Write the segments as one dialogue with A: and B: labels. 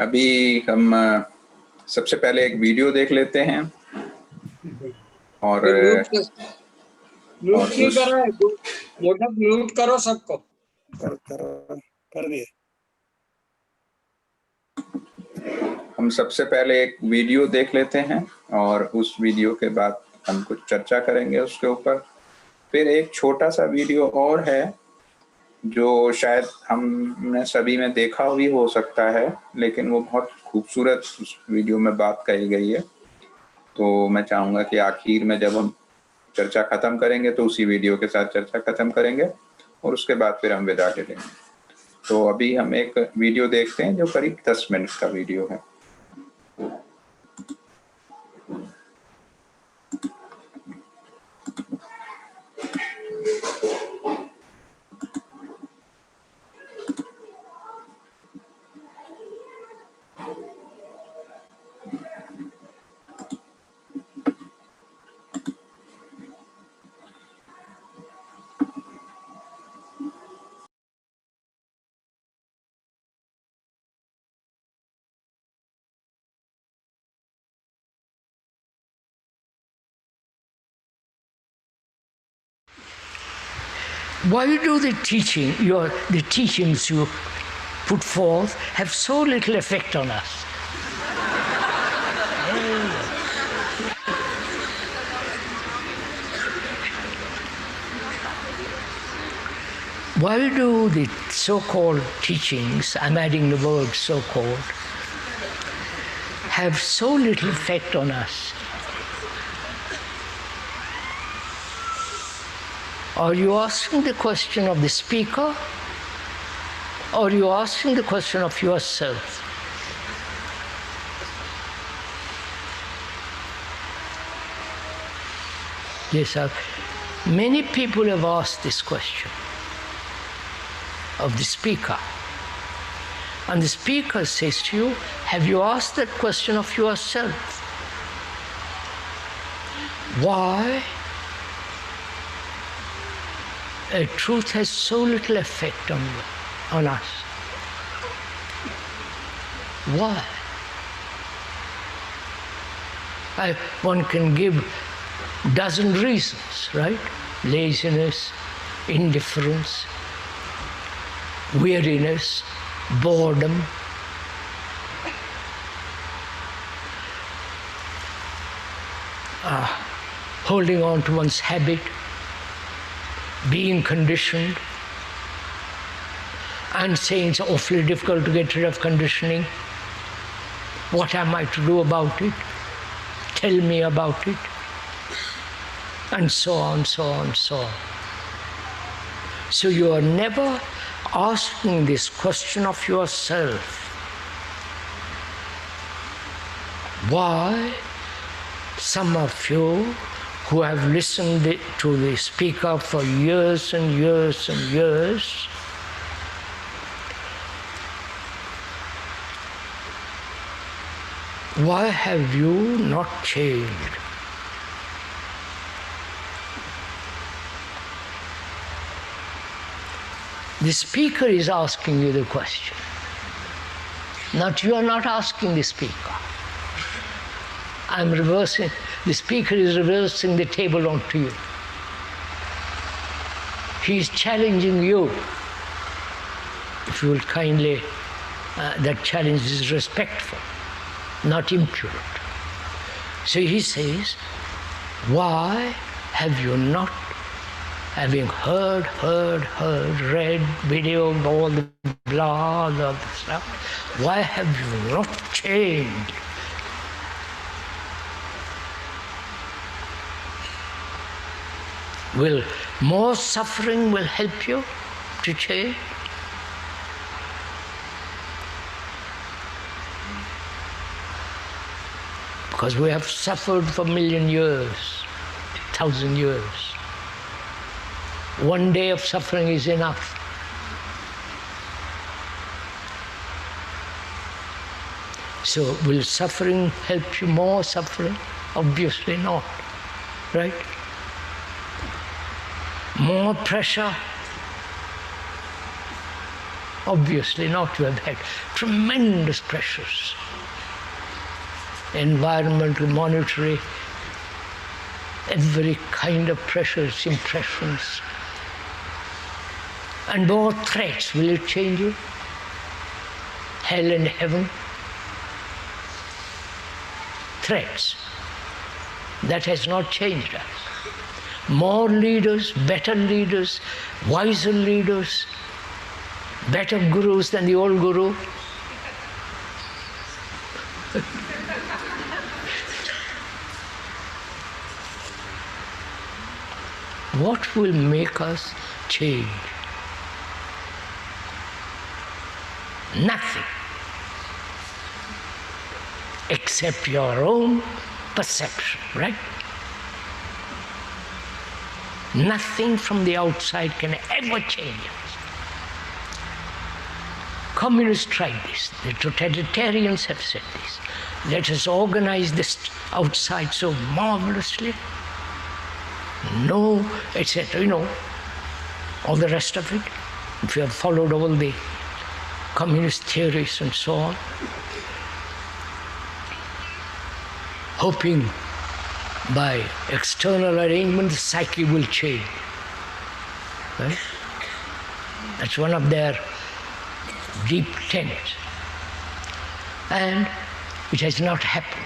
A: अभी हम सबसे पहले एक वीडियो देख लेते हैं और
B: म्यूट नहीं
A: उस
B: कर रहा है मोटा, म्यूट करो सबको।
C: कर दिए।
A: हम सबसे पहले एक वीडियो देख लेते हैं और उस वीडियो के बाद हम कुछ चर्चा करेंगे उसके ऊपर। फिर एक छोटा सा वीडियो और है जो शायद हमने सभी में देखा भी हो सकता है, लेकिन वो बहुत खूबसूरत उस वीडियो में बात कही गई है। तो मैं चाहूँगा कि आखिर में जब हम चर्चा खत्म करेंगे तो उसी वीडियो के साथ चर्चा खत्म करेंगे और उसके बाद फिर हम विदा ले लेंगे। तो अभी हम एक वीडियो देखते हैं जो करीब 10 मिनट का वीडियो है।
D: Why do the teachings you put forth have so little effect on us? Why do the so-called teachings, I'm adding the word so-called, have so little effect on us? Are you asking the question of the speaker, or are you asking the question of yourself? Yes, sir. Many people have asked this question of the speaker. And the speaker says to you, have you asked that question of yourself? Why a truth has so little effect on us? Why? One can give dozen reasons, right? Laziness, indifference, weariness, boredom. Holding on to one's habit, being conditioned, and saying it's awfully difficult to get rid of conditioning. What am I to do about it? Tell me about it. And so on, so on, so on. So you are never asking this question of yourself. Why some of you who have listened to the speaker for years and years and years why have you not changed? The speaker is asking you the question. Not you are not asking the speaker. I'm reversing, the speaker is reversing the table onto you. He is challenging you. If you will kindly, that challenge is respectful, not impudent. So he says, why have you not, having heard, read, video, all the blah, all the stuff, why have you not changed? Will more suffering will help you to change? Because we have suffered for 1,000,000 years, 1,000 years. One day of suffering is enough. So will suffering help you more suffering? Obviously not, right? More pressure obviously not. You have had tremendous pressures, environmental, monetary, every kind of pressures, impressions. And more threats. Will it change you? Hell and heaven? Threats. That has not changed us. More leaders, better leaders, wiser leaders, better gurus than the old guru. What will make us change? Nothing except your own perception, right? Nothing from the outside can ever change us. Communists tried this. The totalitarians have said this. Let us organize this outside so marvelously. No, etc. You know, all the rest of it. If you have followed all the communist theories and so on, hoping by external arrangement the psyche will change. Right? That's one of their deep tenets. And it has not happened.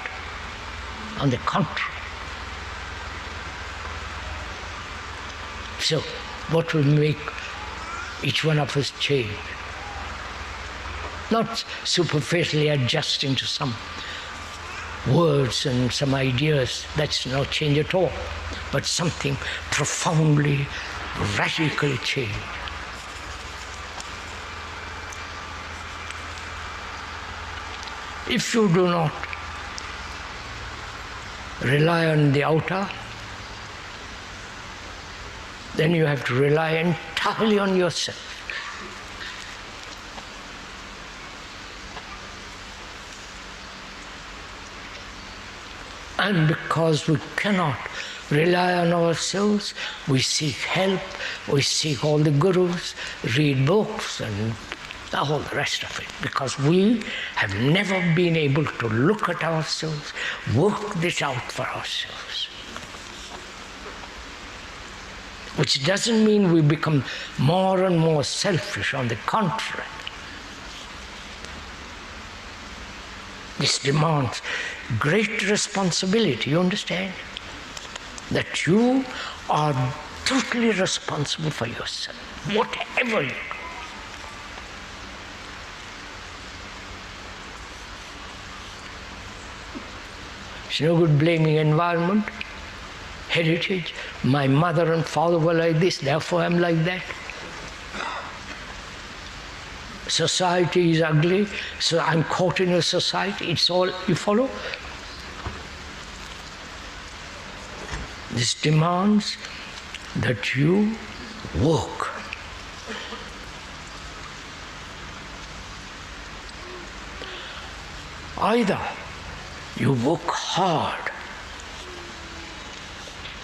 D: On the contrary. So, what will make each one of us change? Not superficially adjusting to some words and some ideas, that's no change at all, but something profoundly, radically changed. If you do not rely on the outer, then you have to rely entirely on yourself. And because we cannot rely on ourselves, we seek help, we seek all the gurus, read books and all the rest of it, because we have never been able to look at ourselves, work this out for ourselves. Which doesn't mean we become more and more selfish, on the contrary. This demands great responsibility, you understand? That you are totally responsible for yourself, whatever you do. It's no good blaming environment, heritage. My mother and father were like this, therefore I'm like that. Society is ugly, so I'm caught in a society. It's all, you follow? This demands that you work. Either you work hard,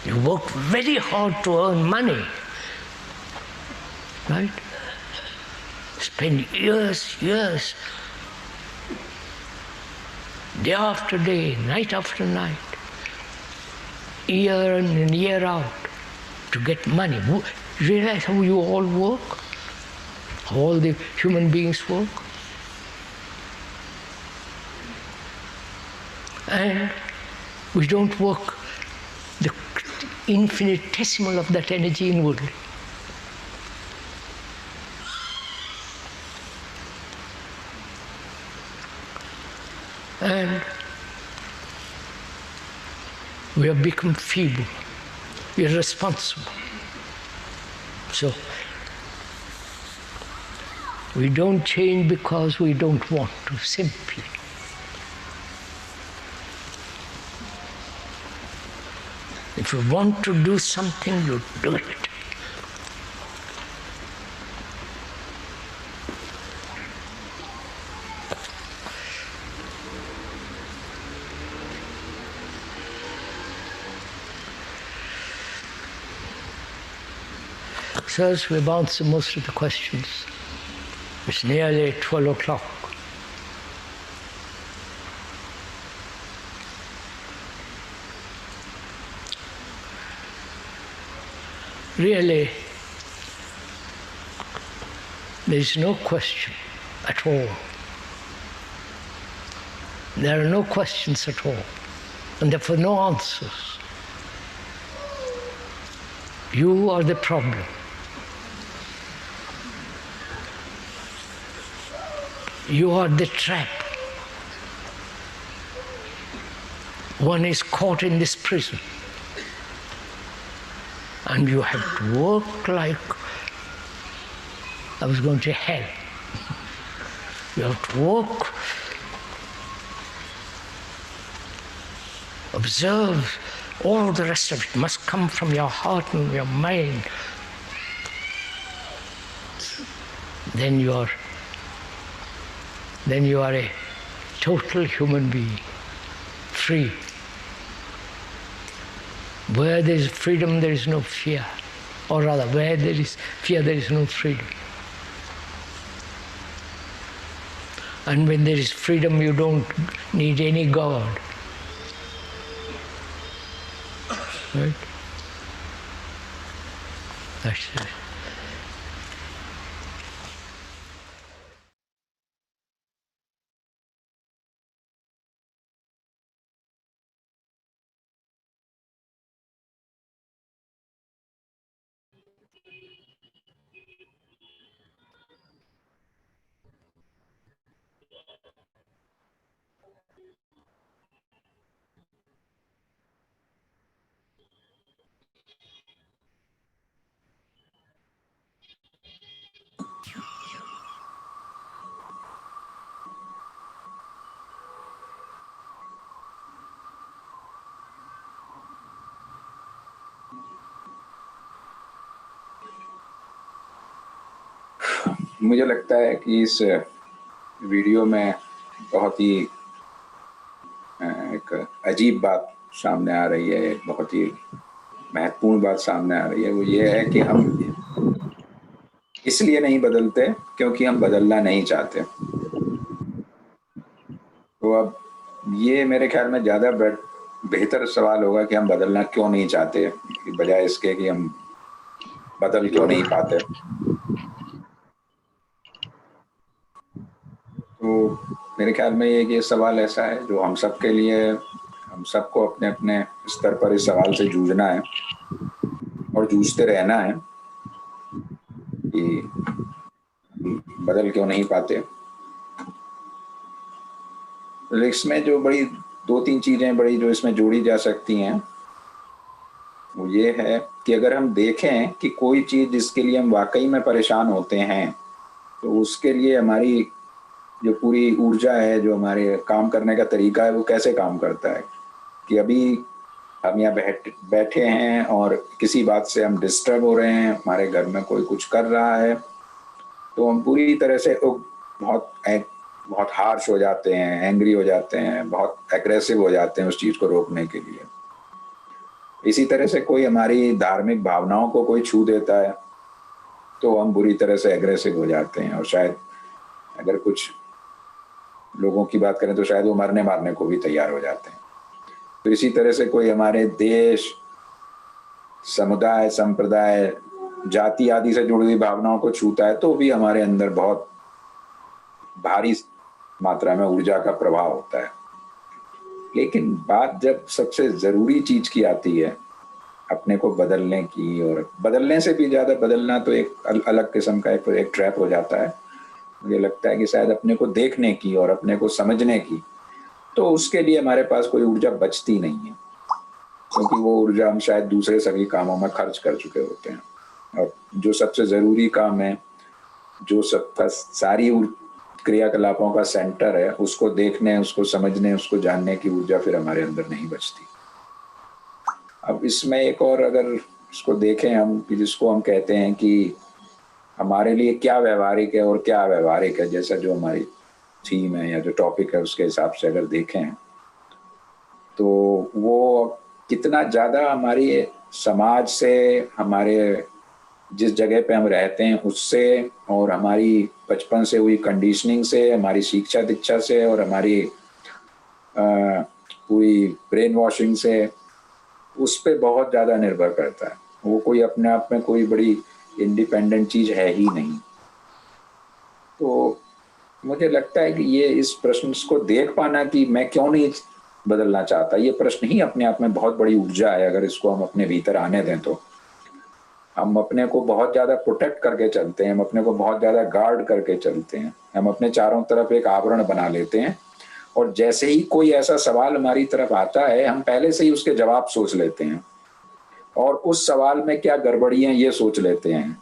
D: you work very hard to earn money, right? Spend years, day after day, night after night, year in and year out, to get money. Realize how you all work? How all the human beings work? And we don't work the infinitesimal of that energy inwardly. And we have become feeble, irresponsible. So we don't change because we don't want to, simply. If you want to do something, you do it. Sirs, we've answered most of the questions. It's nearly 12 o'clock. Really, there is no question at all. There are no questions at all, and therefore no answers. You are the problem. You are the trap. One is caught in this prison, and you have to work like I was going to hell. You have to work, observe, all the rest of it must come from your heart and your mind. Then you are a total human being, free. Where there is freedom, there is no fear. Or rather, where there is fear, there is no freedom. And when there is freedom, you don't need any God. Right? That's it.
A: मुझे लगता है कि इस video में बहुत ही एक अजीब बात सामने आ रही है, एक बहुत ही महत्वपूर्ण बात सामने आ रही है। वो ये है कि हम इसलिए नहीं बदलते क्योंकि हम बदलना नहीं चाहते। तो अब ये मेरे ख्याल में ज़्यादा बेहतर सवाल होगा कि हम बदलना क्यों नहीं चाहते, बजाय इसके कि हम बदल क्यों नहीं पाते। तो मेरे ख्याल में ये सवाल ऐसा है जो हम सबके लिए, हम सबको अपने अपने स्तर पर इस सवाल से जूझना है और जूझते रहना है कि बदल क्यों नहीं पाते। इसमें जो बड़ी 2-3 चीज़ें बड़ी जो इसमें जोड़ी जा सकती हैं वो ये है कि अगर हम देखें कि कोई चीज़ जिसके लिए हम वाकई में परेशान होते हैं, तो उसके लिए हमारी जो पूरी ऊर्जा है, जो हमारे काम करने का तरीका है, वो कैसे काम करता है। कि अभी हम यहाँ बैठे हैं और किसी बात से हम डिस्टर्ब हो रहे हैं, हमारे घर में कोई कुछ कर रहा है, तो हम पूरी तरह से बहुत हार्श हो जाते हैं, एंग्री हो जाते हैं, बहुत एग्रेसिव हो जाते हैं उस चीज़ को रोकने के लिए। इसी तरह से कोई हमारी धार्मिक भावनाओं को कोई छू देता है तो हम बुरी तरह से एग्रेसिव हो जाते हैं, और शायद अगर कुछ लोगों की बात करें तो शायद वो मरने मारने को भी तैयार हो जाते हैं। तो इसी तरह से कोई हमारे देश, समुदाय, संप्रदाय, जाति आदि से जुड़ी हुई भावनाओं को छूता है तो भी हमारे अंदर बहुत भारी मात्रा में ऊर्जा का प्रभाव होता है। लेकिन बात जब सबसे ज़रूरी चीज़ की आती है, अपने को बदलने की, और बदलने से भी ज़्यादा बदलना तो एक अलग किस्म का एक ट्रैप हो जाता है। मुझे लगता है कि शायद अपने को देखने की और अपने को समझने की, तो उसके लिए हमारे पास कोई ऊर्जा बचती नहीं है, क्योंकि वो ऊर्जा हम शायद दूसरे सभी कामों में खर्च कर चुके होते हैं। और जो सबसे ज़रूरी काम है, जो सबका सारी क्रियाकलापों का सेंटर है, उसको देखने, उसको समझने, उसको जानने की ऊर्जा फिर हमारे अंदर नहीं बचती। अब इसमें एक और अगर इसको देखें हम, कि जिसको हम कहते हैं कि हमारे लिए क्या व्यवहारिक है और क्या अव्यवहारिक है, जैसा जो हमारी थीम है या जो टॉपिक है उसके हिसाब से अगर देखें, तो वो कितना ज़्यादा हमारी समाज से, हमारे जिस जगह पे हम रहते हैं उससे, और हमारी बचपन से हुई कंडीशनिंग से, हमारी शिक्षा दीक्षा से, और हमारी पूरी ब्रेन वॉशिंग से, उस पे बहुत ज़्यादा निर्भर करता है। वो कोई अपने आप में कोई बड़ी इंडिपेंडेंट चीज़ है ही नहीं। तो मुझे लगता है कि ये इस प्रश्न को देख पाना कि मैं क्यों नहीं बदलना चाहता, ये प्रश्न ही अपने आप में बहुत बड़ी ऊर्जा है। अगर इसको हम अपने भीतर आने दें तो हम अपने को बहुत ज़्यादा प्रोटेक्ट करके चलते हैं, हम अपने को बहुत ज़्यादा गार्ड करके चलते हैं, हम अपने चारों तरफ एक आवरण बना लेते हैं, और जैसे ही कोई ऐसा सवाल हमारी तरफ आता है हम पहले से ही उसके जवाब सोच लेते हैं, और उस सवाल में क्या गड़बड़ियां ये सोच लेते हैं,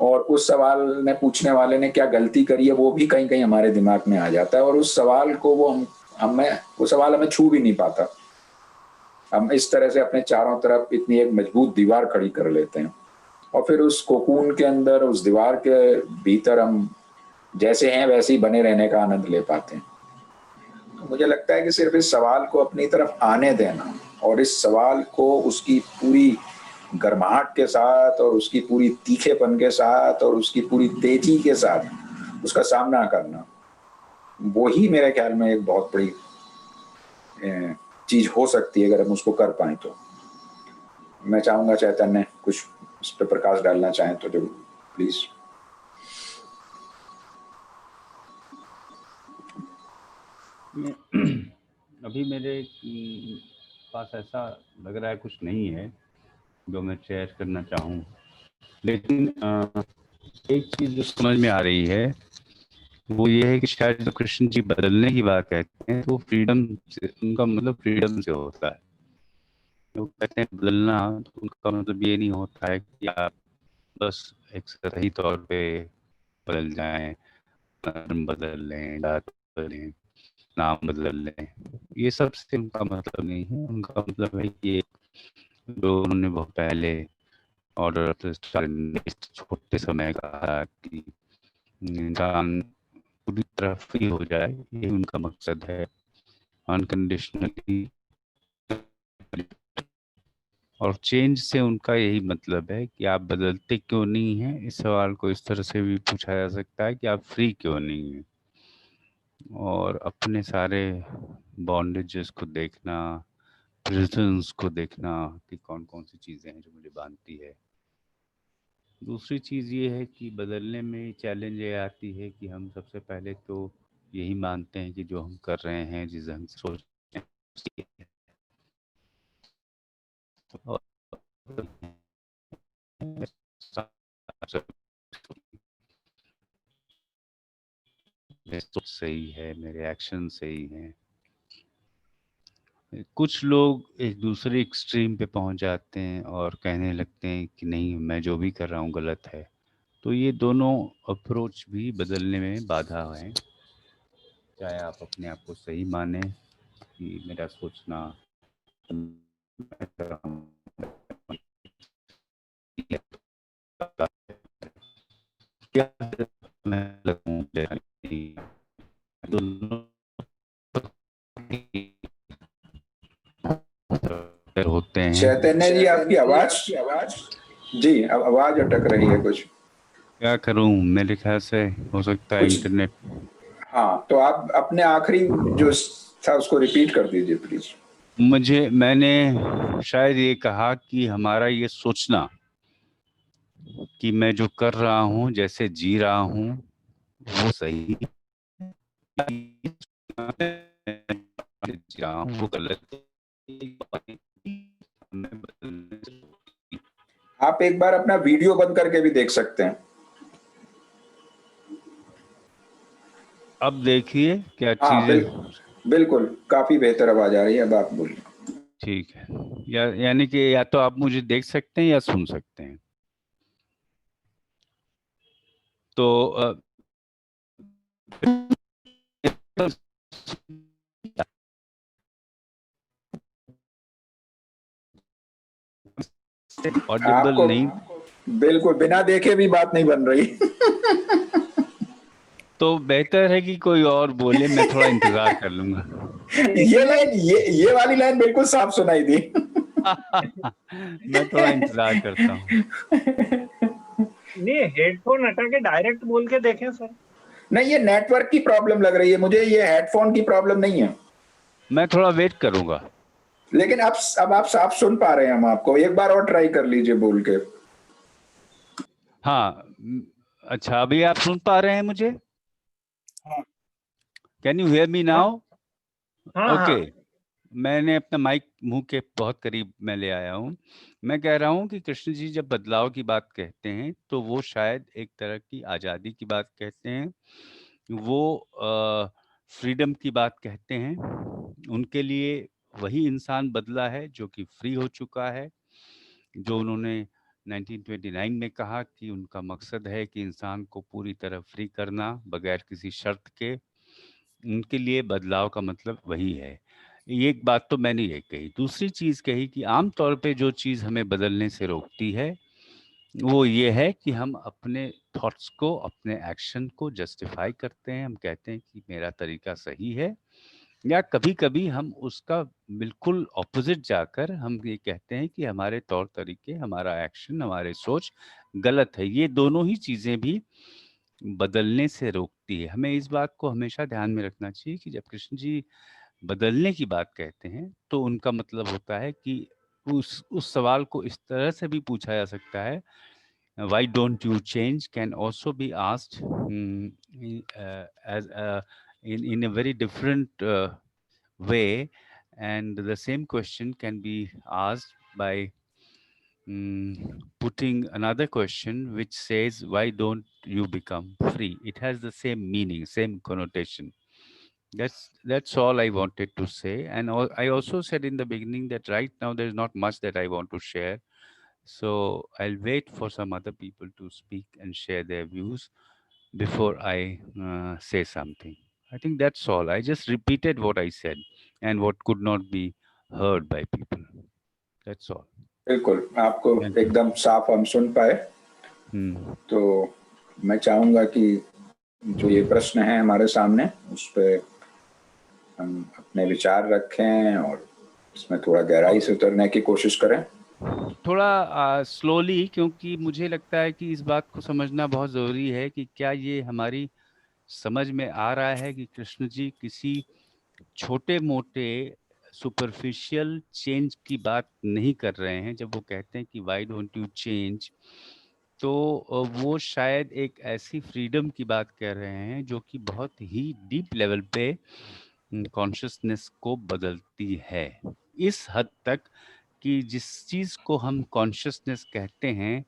A: और उस सवाल में पूछने वाले ने क्या गलती करी है वो भी कहीं कहीं हमारे दिमाग में आ जाता है, और उस सवाल को वो सवाल हमें छू भी नहीं पाता। हम इस तरह से अपने चारों तरफ इतनी एक मजबूत दीवार खड़ी कर लेते हैं, और फिर उस कोकून के अंदर, उस दीवार के भीतर हम जैसे हैं वैसे ही बने रहने का आनंद ले पाते हैं। तो मुझे लगता है कि सिर्फ इस सवाल को अपनी तरफ आने देना, और इस सवाल को उसकी पूरी गर्माहट के साथ, और उसकी पूरी तीखेपन के साथ, और उसकी पूरी तेजी के साथ उसका सामना करना, वो ही मेरे ख्याल में एक बहुत बड़ी चीज हो सकती है अगर हम उसको कर पाए तो। मैं चाहूंगा चैतन्य कुछ उस पर प्रकाश डालना चाहें तो जरूर प्लीज।
E: अभी मेरे पास ऐसा लग रहा है कुछ नहीं है जो मैं शेयर करना चाहूँ, लेकिन एक चीज जो समझ में आ रही है वो ये है कि शायद जो कृष्ण जी बदलने की बात कहते हैं तो फ्रीडम से, उनका मतलब फ्रीडम से होता है। वो कहते हैं बदलना, तो उनका मतलब ये नहीं होता है कि आप बस एक सही तौर पे बदल जाएं, धर्म बदल लें, जात बदल लें, नाम बदल लें, ये सब से उनका मतलब नहीं है। उनका मतलब है कि जो उन्होंने बहुत पहले ऑर्डर छोटे समय कहा कि इंसान पूरी तरह फ्री हो जाए, ये उनका मकसद है, अनकंडीशनली। और चेंज से उनका यही मतलब है कि आप बदलते क्यों नहीं हैं। इस सवाल को इस तरह से भी पूछा जा सकता है कि आप फ्री क्यों नहीं हैं, और अपने सारे बॉन्डेजेस को देखना, प्रिजन्स को देखना कि कौन कौन सी चीज़ें हैं जो मुझे बांधती है। दूसरी चीज़ ये है कि बदलने में चैलेंज ये आती है कि हम सबसे पहले तो यही मानते हैं कि जो हम कर रहे हैं, जिस ढंग से सोच रहे हैं, और मेरी सोच सही है, मेरे एक्शन सही हैं। कुछ लोग एक दूसरे एक्सट्रीम पे पहुंच जाते हैं और कहने लगते हैं कि नहीं, मैं जो भी कर रहा हूँ गलत है। तो ये दोनों अप्रोच भी बदलने में बाधा है। चाहे आप अपने आप को सही माने कि मेरा सोचना क्या मैं लगूं, दोनों होते हैं।
A: चैतन्य जी आपकी आवाज जी अब आवाज अटक रही है कुछ।
E: क्या करूं, मेरे ख्याल से हो सकता है इंटरनेट।
A: हाँ, तो आप अपने आखिरी जो था उसको रिपीट कर दीजिए प्लीज।
E: मैंने शायद ये कहा कि हमारा ये सोचना कि मैं जो कर रहा हूँ, जैसे जी रहा हूँ, वो सही, जी रहा हूँ वो गलत।
A: आप एक बार अपना वीडियो बंद करके भी देख सकते हैं।
E: अब देखिए क्या
A: हाँ
E: चीजें।
A: बिल्कुल काफी बेहतर आवाज आ रही है, अब आप बोलिए।
E: ठीक है, यानी कि या तो आप मुझे देख सकते हैं या सुन सकते हैं। तो ऑडिबल
A: आपको
E: नहीं,
A: बिल्कुल बिना देखे भी बात नहीं बन रही।
E: तो बेहतर है कि कोई और बोले, मैं थोड़ा इंतजार कर लूंगा।
A: ये लाइन ये वाली लाइन बिल्कुल साफ सुनाई दी।
E: मैं थोड़ा इंतजार करता हूँ।
B: नहीं, हेडफोन हटा के डायरेक्ट बोल के देखें सर।
A: नहीं, ये नेटवर्क की प्रॉब्लम लग रही है मुझे, ये हेडफोन की प्रॉब्लम नहीं है।
E: मैं थोड़ा वेट करूंगा।
A: लेकिन अब आप साफ सुन पा रहे हैं हम आपको, एक बार और ट्राई कर लीजिए बोल के।
E: हाँ, अच्छा, अभी आप सुन पा रहे हैं मुझे?
C: हाँ।
E: Can you hear me now?
B: हाँ
E: ओके।
B: हाँ।
E: मैंने अपना माइक मुंह के बहुत करीब मैं ले आया हूँ। मैं कह रहा हूँ कि कृष्ण जी जब बदलाव की बात कहते हैं तो वो शायद एक तरह की आज़ादी की बात कहते हैं, वो फ्रीडम की बात कहते हैं। उनके लिए वही इंसान बदला है जो कि फ्री हो चुका है, जो उन्होंने 1929 में कहा कि उनका मकसद है कि इंसान को पूरी तरह फ्री करना बगैर किसी शर्त के। उनके लिए बदलाव का मतलब वही है। ये एक बात तो मैंने ये कही। दूसरी चीज़ कही कि आम तौर पे जो चीज़ हमें बदलने से रोकती है वो ये है कि हम अपने थॉट्स को, अपने एक्शन को जस्टिफाई करते हैं। हम कहते हैं कि मेरा तरीका सही है, या कभी-कभी हम उसका बिल्कुल ऑपोजिट जाकर हम ये कहते हैं कि हमारे तौर तरीके, हमारा एक्शन, हमारी सोच गलत है। ये दोनों ही चीज़ें भी बदलने से रोकती है। हमें इस बात को हमेशा ध्यान में रखना चाहिए कि जब कृष्ण जी बदलने की बात कहते हैं तो उनका मतलब होता है कि उस सवाल को इस तरह से भी पूछा जा सकता है, why don't you change can also be asked as in a very different way, and the same question can be asked by putting another question which says why don't you become free. It has the same meaning, same connotation. That's all I wanted to say. And I also said in the beginning that right now there's not much that I want to share, so I'll wait for some other people to speak and share their views before I say something. I think that's all. I just repeated what I said and what could not be heard by people. That's all.
A: बिल्कुल, आपको
E: Thank you.
A: एकदम साफ हम सुन पाए। तो मैं चाहूंगा कि जो ये प्रश्न है हमारे सामने उस पे हम अपने विचार रखें और इसमें थोड़ा गहराई से उतरने की कोशिश करें।
E: थोड़ा स्लोली, क्योंकि मुझे लगता है कि इस बात को समझना बहुत ज़रूरी है कि क्या ये हमारी समझ में आ रहा है कि कृष्ण जी किसी छोटे मोटे सुपरफिशियल चेंज की बात नहीं कर रहे हैं। जब वो कहते हैं कि वाई डोंट यू चेंज, तो वो शायद एक ऐसी फ्रीडम की बात कर रहे हैं जो कि बहुत ही डीप लेवल पे कॉन्शियसनेस को बदलती है, इस हद तक कि जिस चीज़ को हम कॉन्शियसनेस कहते हैं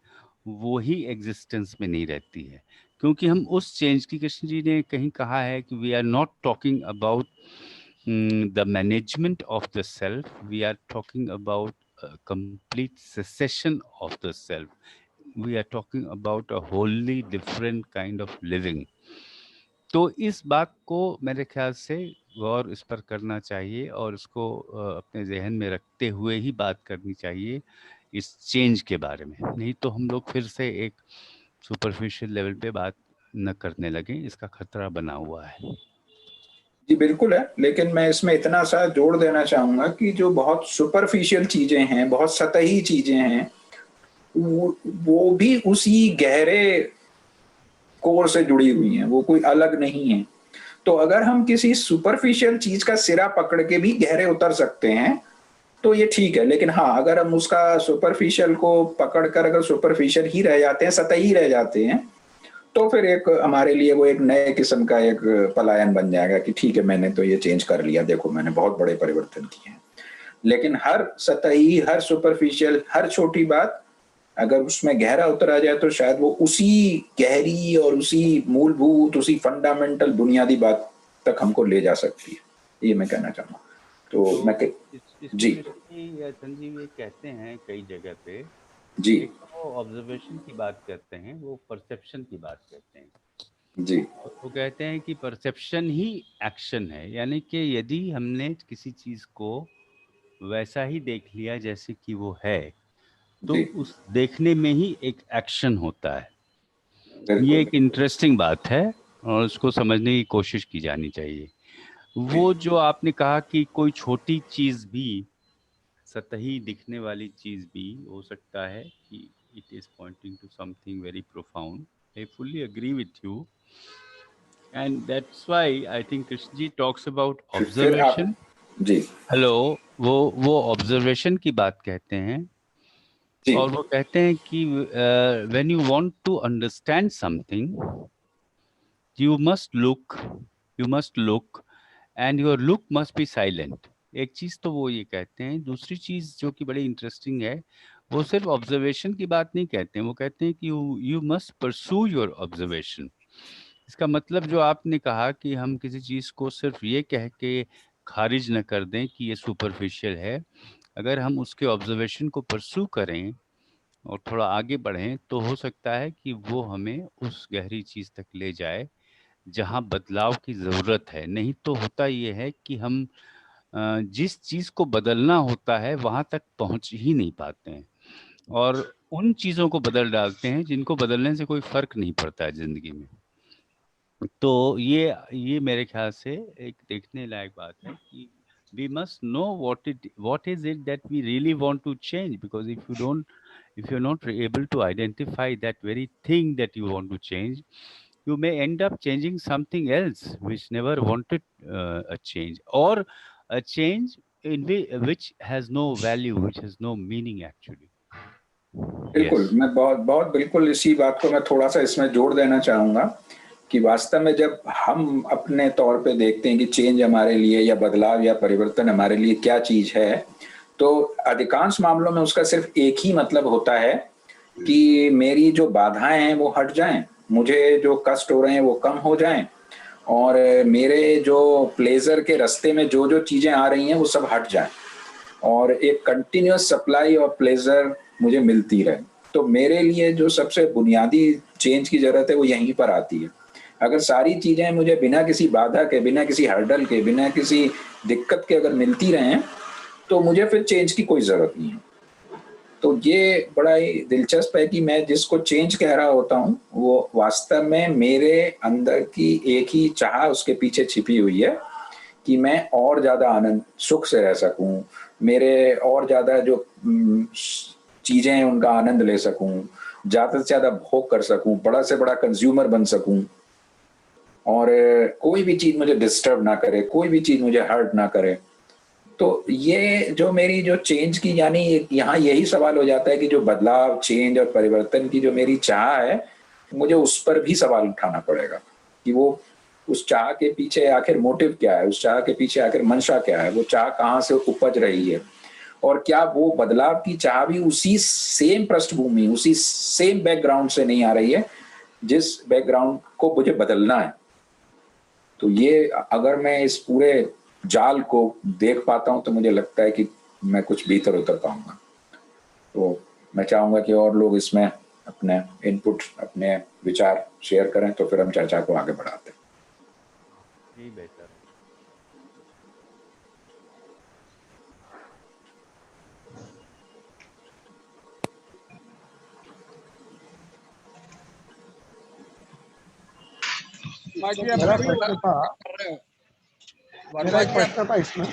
E: वो ही एग्जिस्टेंस में नहीं रहती है। क्योंकि हम उस चेंज की, कृष्ण जी ने कहीं कहा है कि we are not talking about the management of the self, we are talking about complete cessation of the self, we are talking about a wholly different kind of living. तो इस बात को मेरे ख्याल से गौर इस पर करना चाहिए और इसको अपने जहन में रखते हुए ही बात करनी चाहिए इस चेंज के बारे में। नहीं तो हम लोग फिर से एक सुपरफिशियल लेवल पे बात न करने लगे, इसका खतरा बना हुआ है।
A: जी बिल्कुल है, लेकिन मैं इसमें इतना सा जोड़ देना चाहूंगा कि जो बहुत सुपरफिशियल चीजें हैं, बहुत सतही चीजें हैं, वो भी उसी गहरे कोर से जुड़ी हुई हैं, वो कोई अलग नहीं है। तो अगर हम किसी सुपरफिशियल चीज का सिरा पकड़ के भी गहरे उतर सकते हैं तो ये ठीक है, लेकिन हाँ, अगर हम उसका सुपरफिशियल को पकड़कर अगर सुपरफिशियल ही रह जाते हैं, सतही रह जाते हैं, तो फिर एक हमारे लिए वो एक नए किस्म का एक पलायन बन जाएगा कि ठीक है, मैंने तो ये चेंज कर लिया, देखो मैंने बहुत बड़े परिवर्तन किए हैं। लेकिन हर सतही, हर सुपरफिशियल, हर छोटी बात अगर उसमें गहरा उतरा जाए तो शायद वो उसी गहरी और उसी मूलभूत, उसी फंडामेंटल बुनियादी बात तक हमको ले जा सकती है। ये मैं कहना चाहूँगा। तो मैं जी
E: संजीव ये कहते हैं कई जगह पे,
A: जी
E: एक वो ऑब्जर्वेशन की बात करते हैं, वो परसेप्शन की बात करते हैं।
A: जी
E: वो कहते हैं कि परसेप्शन ही एक्शन है, यानी कि यदि हमने किसी चीज को वैसा ही देख लिया जैसे कि वो है, तो
A: जी
E: उस देखने में ही एक एक्शन होता है। ये
A: बिल्कुल
E: एक इंटरेस्टिंग बात है और उसको समझने की कोशिश की जानी चाहिए। वो जो आपने कहा कि कोई छोटी चीज भी, सतही दिखने वाली चीज भी हो सकता है कि it is pointing to something very profound. I fully agree with you, and that's why I think Krishna ji talks about
A: फिर आप
E: observation.
A: जी
E: हेलो, वो ऑब्जर्वेशन की बात कहते हैं,
A: जी
E: और वो कहते हैं कि when you want to understand something, you must look and your look must be silent. एक चीज तो वो ये कहते हैं। दूसरी चीज जो कि बड़ी इंटरेस्टिंग है, वो सिर्फ ऑब्जर्वेशन की बात नहीं कहते हैं, वो कहते हैं कि you must pursue your observation. इसका मतलब जो आपने कहा कि हम किसी चीज को सिर्फ ये कह के खारिज न कर दें कि ये सुपरफिशियल है, अगर हम उसके ऑब्जर्वेशन को परस्यू करें और थोड़ा आगे बढ़ें, तो हो सकता है कि वो हमें उस गहरी चीज तक ले जाए जहां बदलाव की जरूरत है। नहीं तो होता ये है कि हम जिस चीज को बदलना होता है वहां तक पहुंच ही नहीं पाते हैं, और उन चीजों को बदल डालते हैं जिनको बदलने से कोई फर्क नहीं पड़ता है जिंदगी में। तो ये मेरे ख्याल से एक देखने लायक बात है कि we must know what is it that we really want to change, because if you're not able to identify that very thing that you want to change, you may end up changing something else which never wanted a change, or a change which has no value, which has no meaning actually.
A: बिल्कुल,
E: Yes.
A: मैं बहुत बहुत बिल्कुल इसी बात को मैं थोड़ा सा इसमें जोड़ देना चाहूँगा कि वास्तव में जब हम अपने तौर पे देखते हैं कि चेंज हमारे लिए या बदलाव या परिवर्तन हमारे लिए क्या चीज़ है, तो अधिकांश मामलों में उसका सिर्फ एक ही मतलब होता है कि मेरी जो बाधाएं हैं वो हट जाएं, मुझे जो कष्ट हो रहे हैं वो कम हो जाएं, और मेरे जो प्लेजर के रास्ते में जो जो चीज़ें आ रही हैं वो सब हट जाएं, और एक कंटिन्यूअस सप्लाई ऑफ प्लेजर मुझे मिलती रहे। तो मेरे लिए जो सबसे बुनियादी चेंज की जरूरत है वो यहीं पर आती है। अगर सारी चीजें मुझे बिना किसी बाधा के, बिना किसी हर्डल के, बिना किसी दिक्कत के अगर मिलती रहें, तो मुझे फिर चेंज की कोई जरूरत नहीं है। तो ये बड़ा ही दिलचस्प है कि मैं जिसको चेंज कह रहा होता हूँ वो वास्तव में मेरे अंदर की एक ही चाह उसके पीछे छिपी हुई है कि मैं और ज्यादा आनंद सुख से रह सकूं, मेरे और ज्यादा जो चीजें हैं उनका आनंद ले सकूं, ज्यादा से ज्यादा भोग कर सकूं, बड़ा से बड़ा कंज्यूमर बन सकूं, और कोई भी चीज मुझे डिस्टर्ब ना करे, कोई भी चीज मुझे हर्ट ना करे। तो ये जो मेरी जो चेंज की, यानी यहाँ यही सवाल हो जाता है कि जो बदलाव, चेंज और परिवर्तन की जो मेरी चाह है, मुझे उस पर भी सवाल उठाना पड़ेगा कि वो उस चाह के पीछे आखिर मोटिव क्या है, उस चाह के पीछे आखिर मंशा क्या है, वो चाह कहाँ से उपज रही है, और क्या वो बदलाव की चाह भी उसी सेम पृष्ठभूमि, उसी सेम बैकग्राउंड से नहीं आ रही है जिस बैकग्राउंड को मुझे बदलना है। तो ये अगर मैं इस पूरे जाल को देख पाता हूं तो मुझे लगता है कि मैं कुछ भीतर उतर पाऊंगा। तो मैं चाहूंगा कि और लोग इसमें अपने इनपुट, अपने विचार शेयर करें, तो फिर हम चर्चा को आगे बढ़ाते हैं।
E: यही बेहतर है।
C: मेरा एक प्रश्न था इसमें।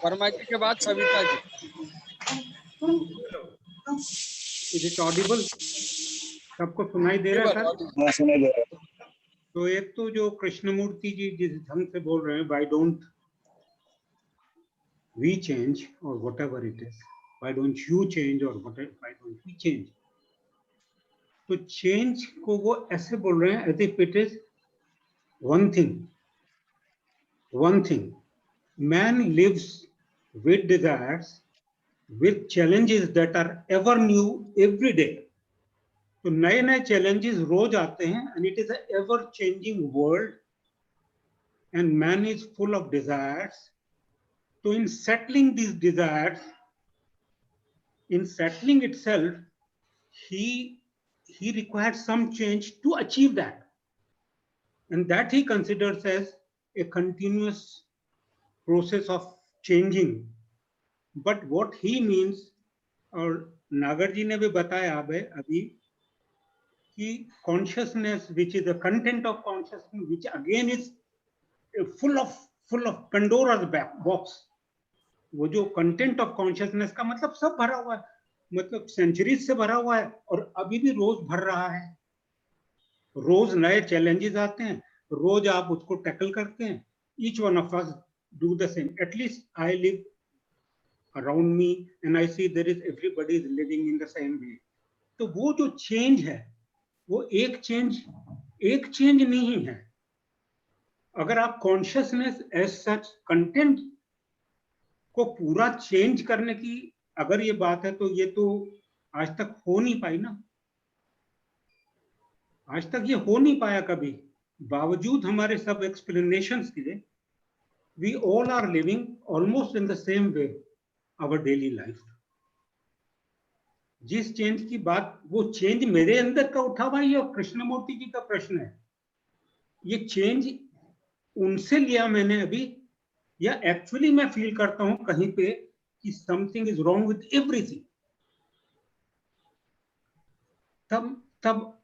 F: वर्मा जी के बाद Savita ji.
B: Is it audible? सबको सुनाई दे रहा है सर?
C: हाँ, सुनाई दे रहा है।
B: तो एक तो जो कृष्णमूर्ति जी जिस ढंग से बोल रहे हैं, व्हाई डोंट वी चेंज और whatever it is, why don't you change और व्हाई डोंट वी चेंज। तो चेंज को वो ऐसे बोल रहे हैं as if it is one thing. Man lives with desires, with challenges that are ever new every day. तो नए नए चैलेंजेस रोज आते हैं, and it is a ever changing world, and man is full of desires. तो in settling these desires, in settling itself, he requires some change to achieve that, and that he considers as a continuous process of changing. But what he means, और नागर जी ने भी बताया अभी कि consciousness, which is the content of consciousness, which again is full of Pandora's box, वो जो content of consciousness का मतलब सब भरा हुआ है, मतलब सेंचुरीज से भरा हुआ है और अभी भी रोज भर रहा है। रोज नए चैलेंजेस आते हैं, रोज आप उसको टैकल करते हैं। Each one of us do the same. At least I live around me and I see there is everybody is living in the same way. तो वो जो चेंज है वो एक चेंज नहीं है। अगर आप कॉन्शियसनेस एज सच कंटेंट को पूरा चेंज करने की अगर ये बात है, तो ये तो आज तक हो नहीं पाई ना। आज तक ये हो नहीं पाया कभी, बावजूद हमारे सब एक्सप्लेनेशंस के। We all are living almost in the same way our daily life. जिस चेंज की बात, वो चेंज मेरे अंदर का उठा हुआ, ये कृष्णमूर्ति जी का प्रश्न है। ये चेंज उनसे लिया मैंने अभी, या एक्चुअली मैं फील करता हूं कहीं पे कि something is wrong with everything, तब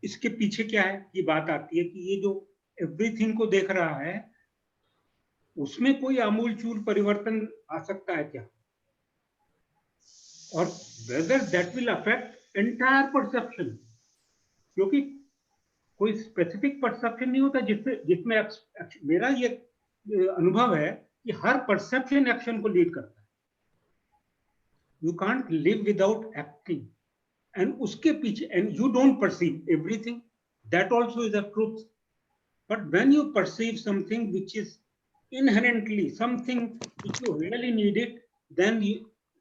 B: इसके पीछे क्या है, ये बात आती है कि ये जो एवरीथिंग को देख रहा है उसमें कोई आमूलचूल परिवर्तन आ सकता है क्या, और whether that will affect entire perception. क्योंकि कोई स्पेसिफिक परसेप्शन नहीं होता जिसमें मेरा ये अनुभव है कि हर परसेप्शन एक्शन को लीड करता है। You can't live without acting, and उसके पीछे, and you don't perceive everything, that also is a truth. But when you perceive something which is inherently something which you really need it, then you,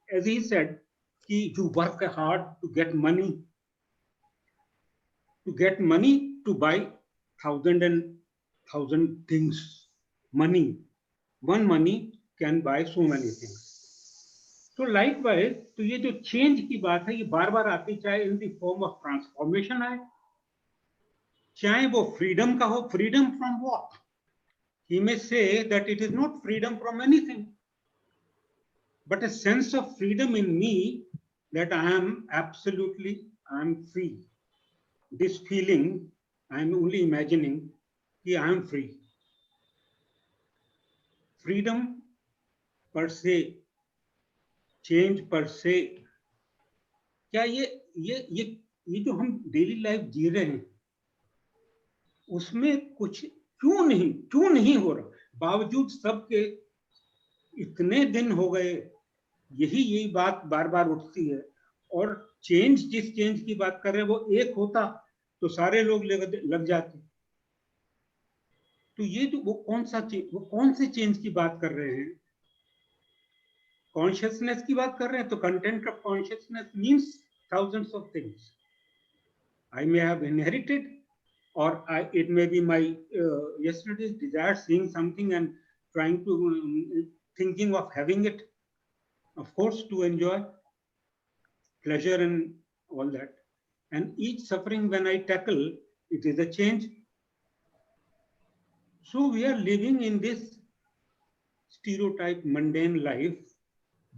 B: as he said, you work hard to get money to buy thousand things. One money can buy so many things. So likewise, तो ये जो change की बात है ये बार बार आती, चाहे in the form of transformation आए, चाहे वो फ्रीडम का हो। Freedom from what? He may say that it is not freedom from anything, but a sense of freedom in me that I am free. This feeling, I am only imagining कि I am free. Freedom per se, change per se, क्या ये जो हम daily life जी रहे हैं उसमें कुछ क्यों नहीं हो रहा, बावजूद सबके इतने दिन हो गए, यही बात बार बार उठती है। और जिस चेंज की बात कर रहे हैं वो एक होता तो सारे लोग लग जाते। तो ये जो वो कौन से चेंज की बात कर रहे हैं? कॉन्शियसनेस की बात कर रहे हैं, तो content of consciousness means thousands of things I may have inherited, or it may be my yesterday's desire, seeing something and trying to thinking of having it, of course, to enjoy pleasure and all that. And each suffering when I tackle, it is a change. So we are living in this stereotype mundane life.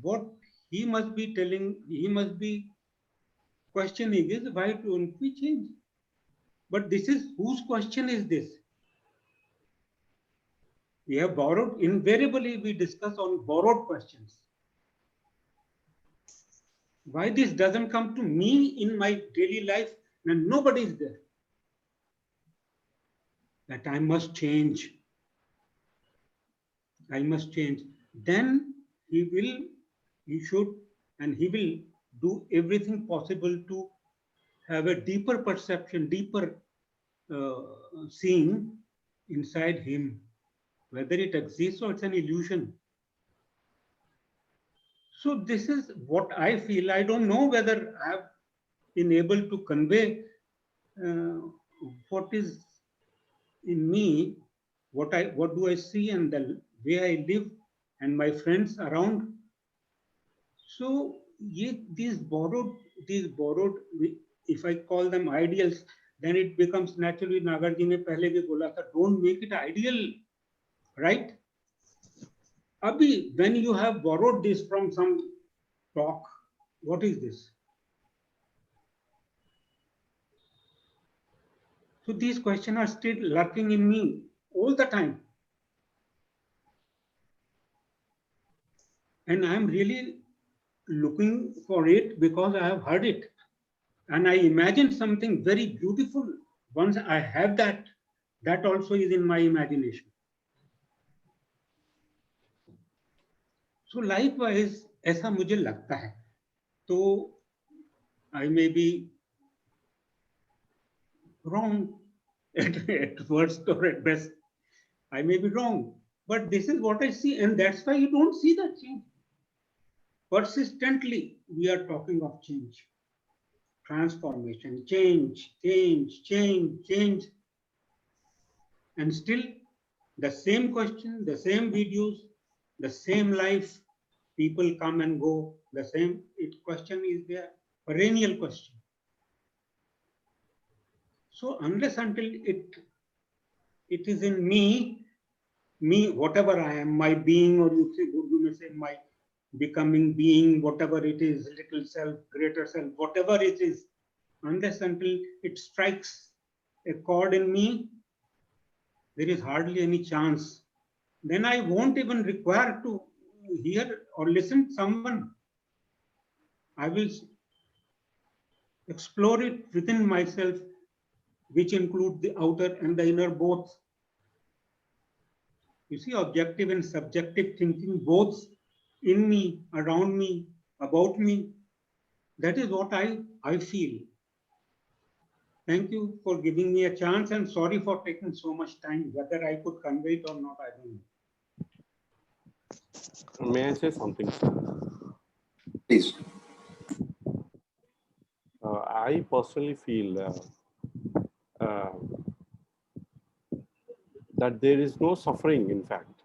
B: What he must be questioning is, why don't we change? But this is, whose question is this? We have borrowed, invariably we discuss on borrowed questions. Why this doesn't come to me in my daily life when nobody is there? That I must change. Then he should, and he will do everything possible to have a deeper perception, deeper seeing inside him, whether it exists or it's an illusion. So this is what I feel. I don't know whether I have been able to convey what is in me, what do I see, and the way I live, and my friends around. So these borrowed, if I call them ideals, then it becomes naturally, Nagarji ne pehle bhi bola tha, don't make it ideal, right? Abhi, when you have borrowed this from some talk, what is this? So these questions are still lurking in me all the time. And I'm really looking for it because I have heard it. And I imagine something very beautiful. Once I have that, that also is in my imagination. So likewise, ऐसा मुझे लगता है. तो I may be wrong at worst or at best. I may be wrong, but this is what I see, and that's why you don't see that change. Persistently, we are talking of change, transformation, change, change, change, change. And still, the same question, the same videos, the same life, people come and go, the same question is there, perennial question. So unless until it is in me, whatever I am, my being, or you may say my becoming being, whatever it is, little self, greater self, whatever it is, unless until it strikes a chord in me, there is hardly any chance. Then I won't even require to hear or listen to someone. I will explore it within myself, which include the outer and the inner both. You see, objective and subjective thinking both in me, around me, about me. That is what I feel. Thank you for giving me a chance, and sorry for taking so much time. Whether I could convey it or not, I don't know.
G: May I say something?
A: Please.
G: I personally feel that there is no suffering, in fact.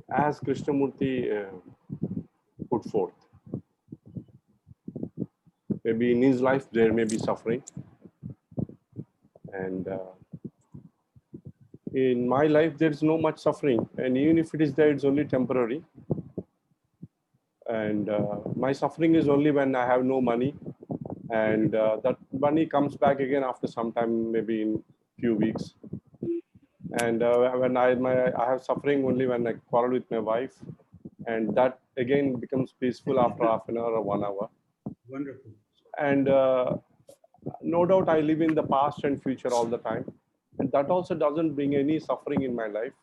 G: As Krishnamurti put forth. Maybe in his life there may be suffering, and in my life there is no much suffering, and even if it is there, it's only temporary. And my suffering is only when I have no money, and that money comes back again after some time, maybe in few weeks. And when I have suffering only when I quarrel with my wife, and that again becomes peaceful after half an hour or 1 hour.
B: Wonderful.
G: And no doubt I live in the past and future all the time, and that also doesn't bring any suffering in my life.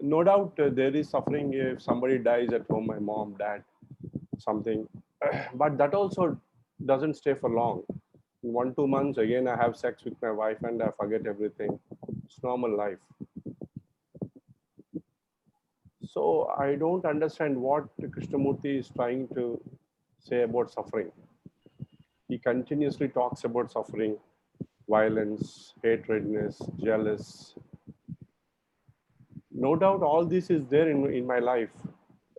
G: No doubt there is suffering if somebody dies at home, my mom, dad, something, but that also doesn't stay for long. In 1-2 months, again, I have sex with my wife and I forget everything. It's normal life. So I don't understand what Krishnamurti is trying to say about suffering. He continuously talks about suffering, violence, hatredness, jealous. No doubt all this is there in my life.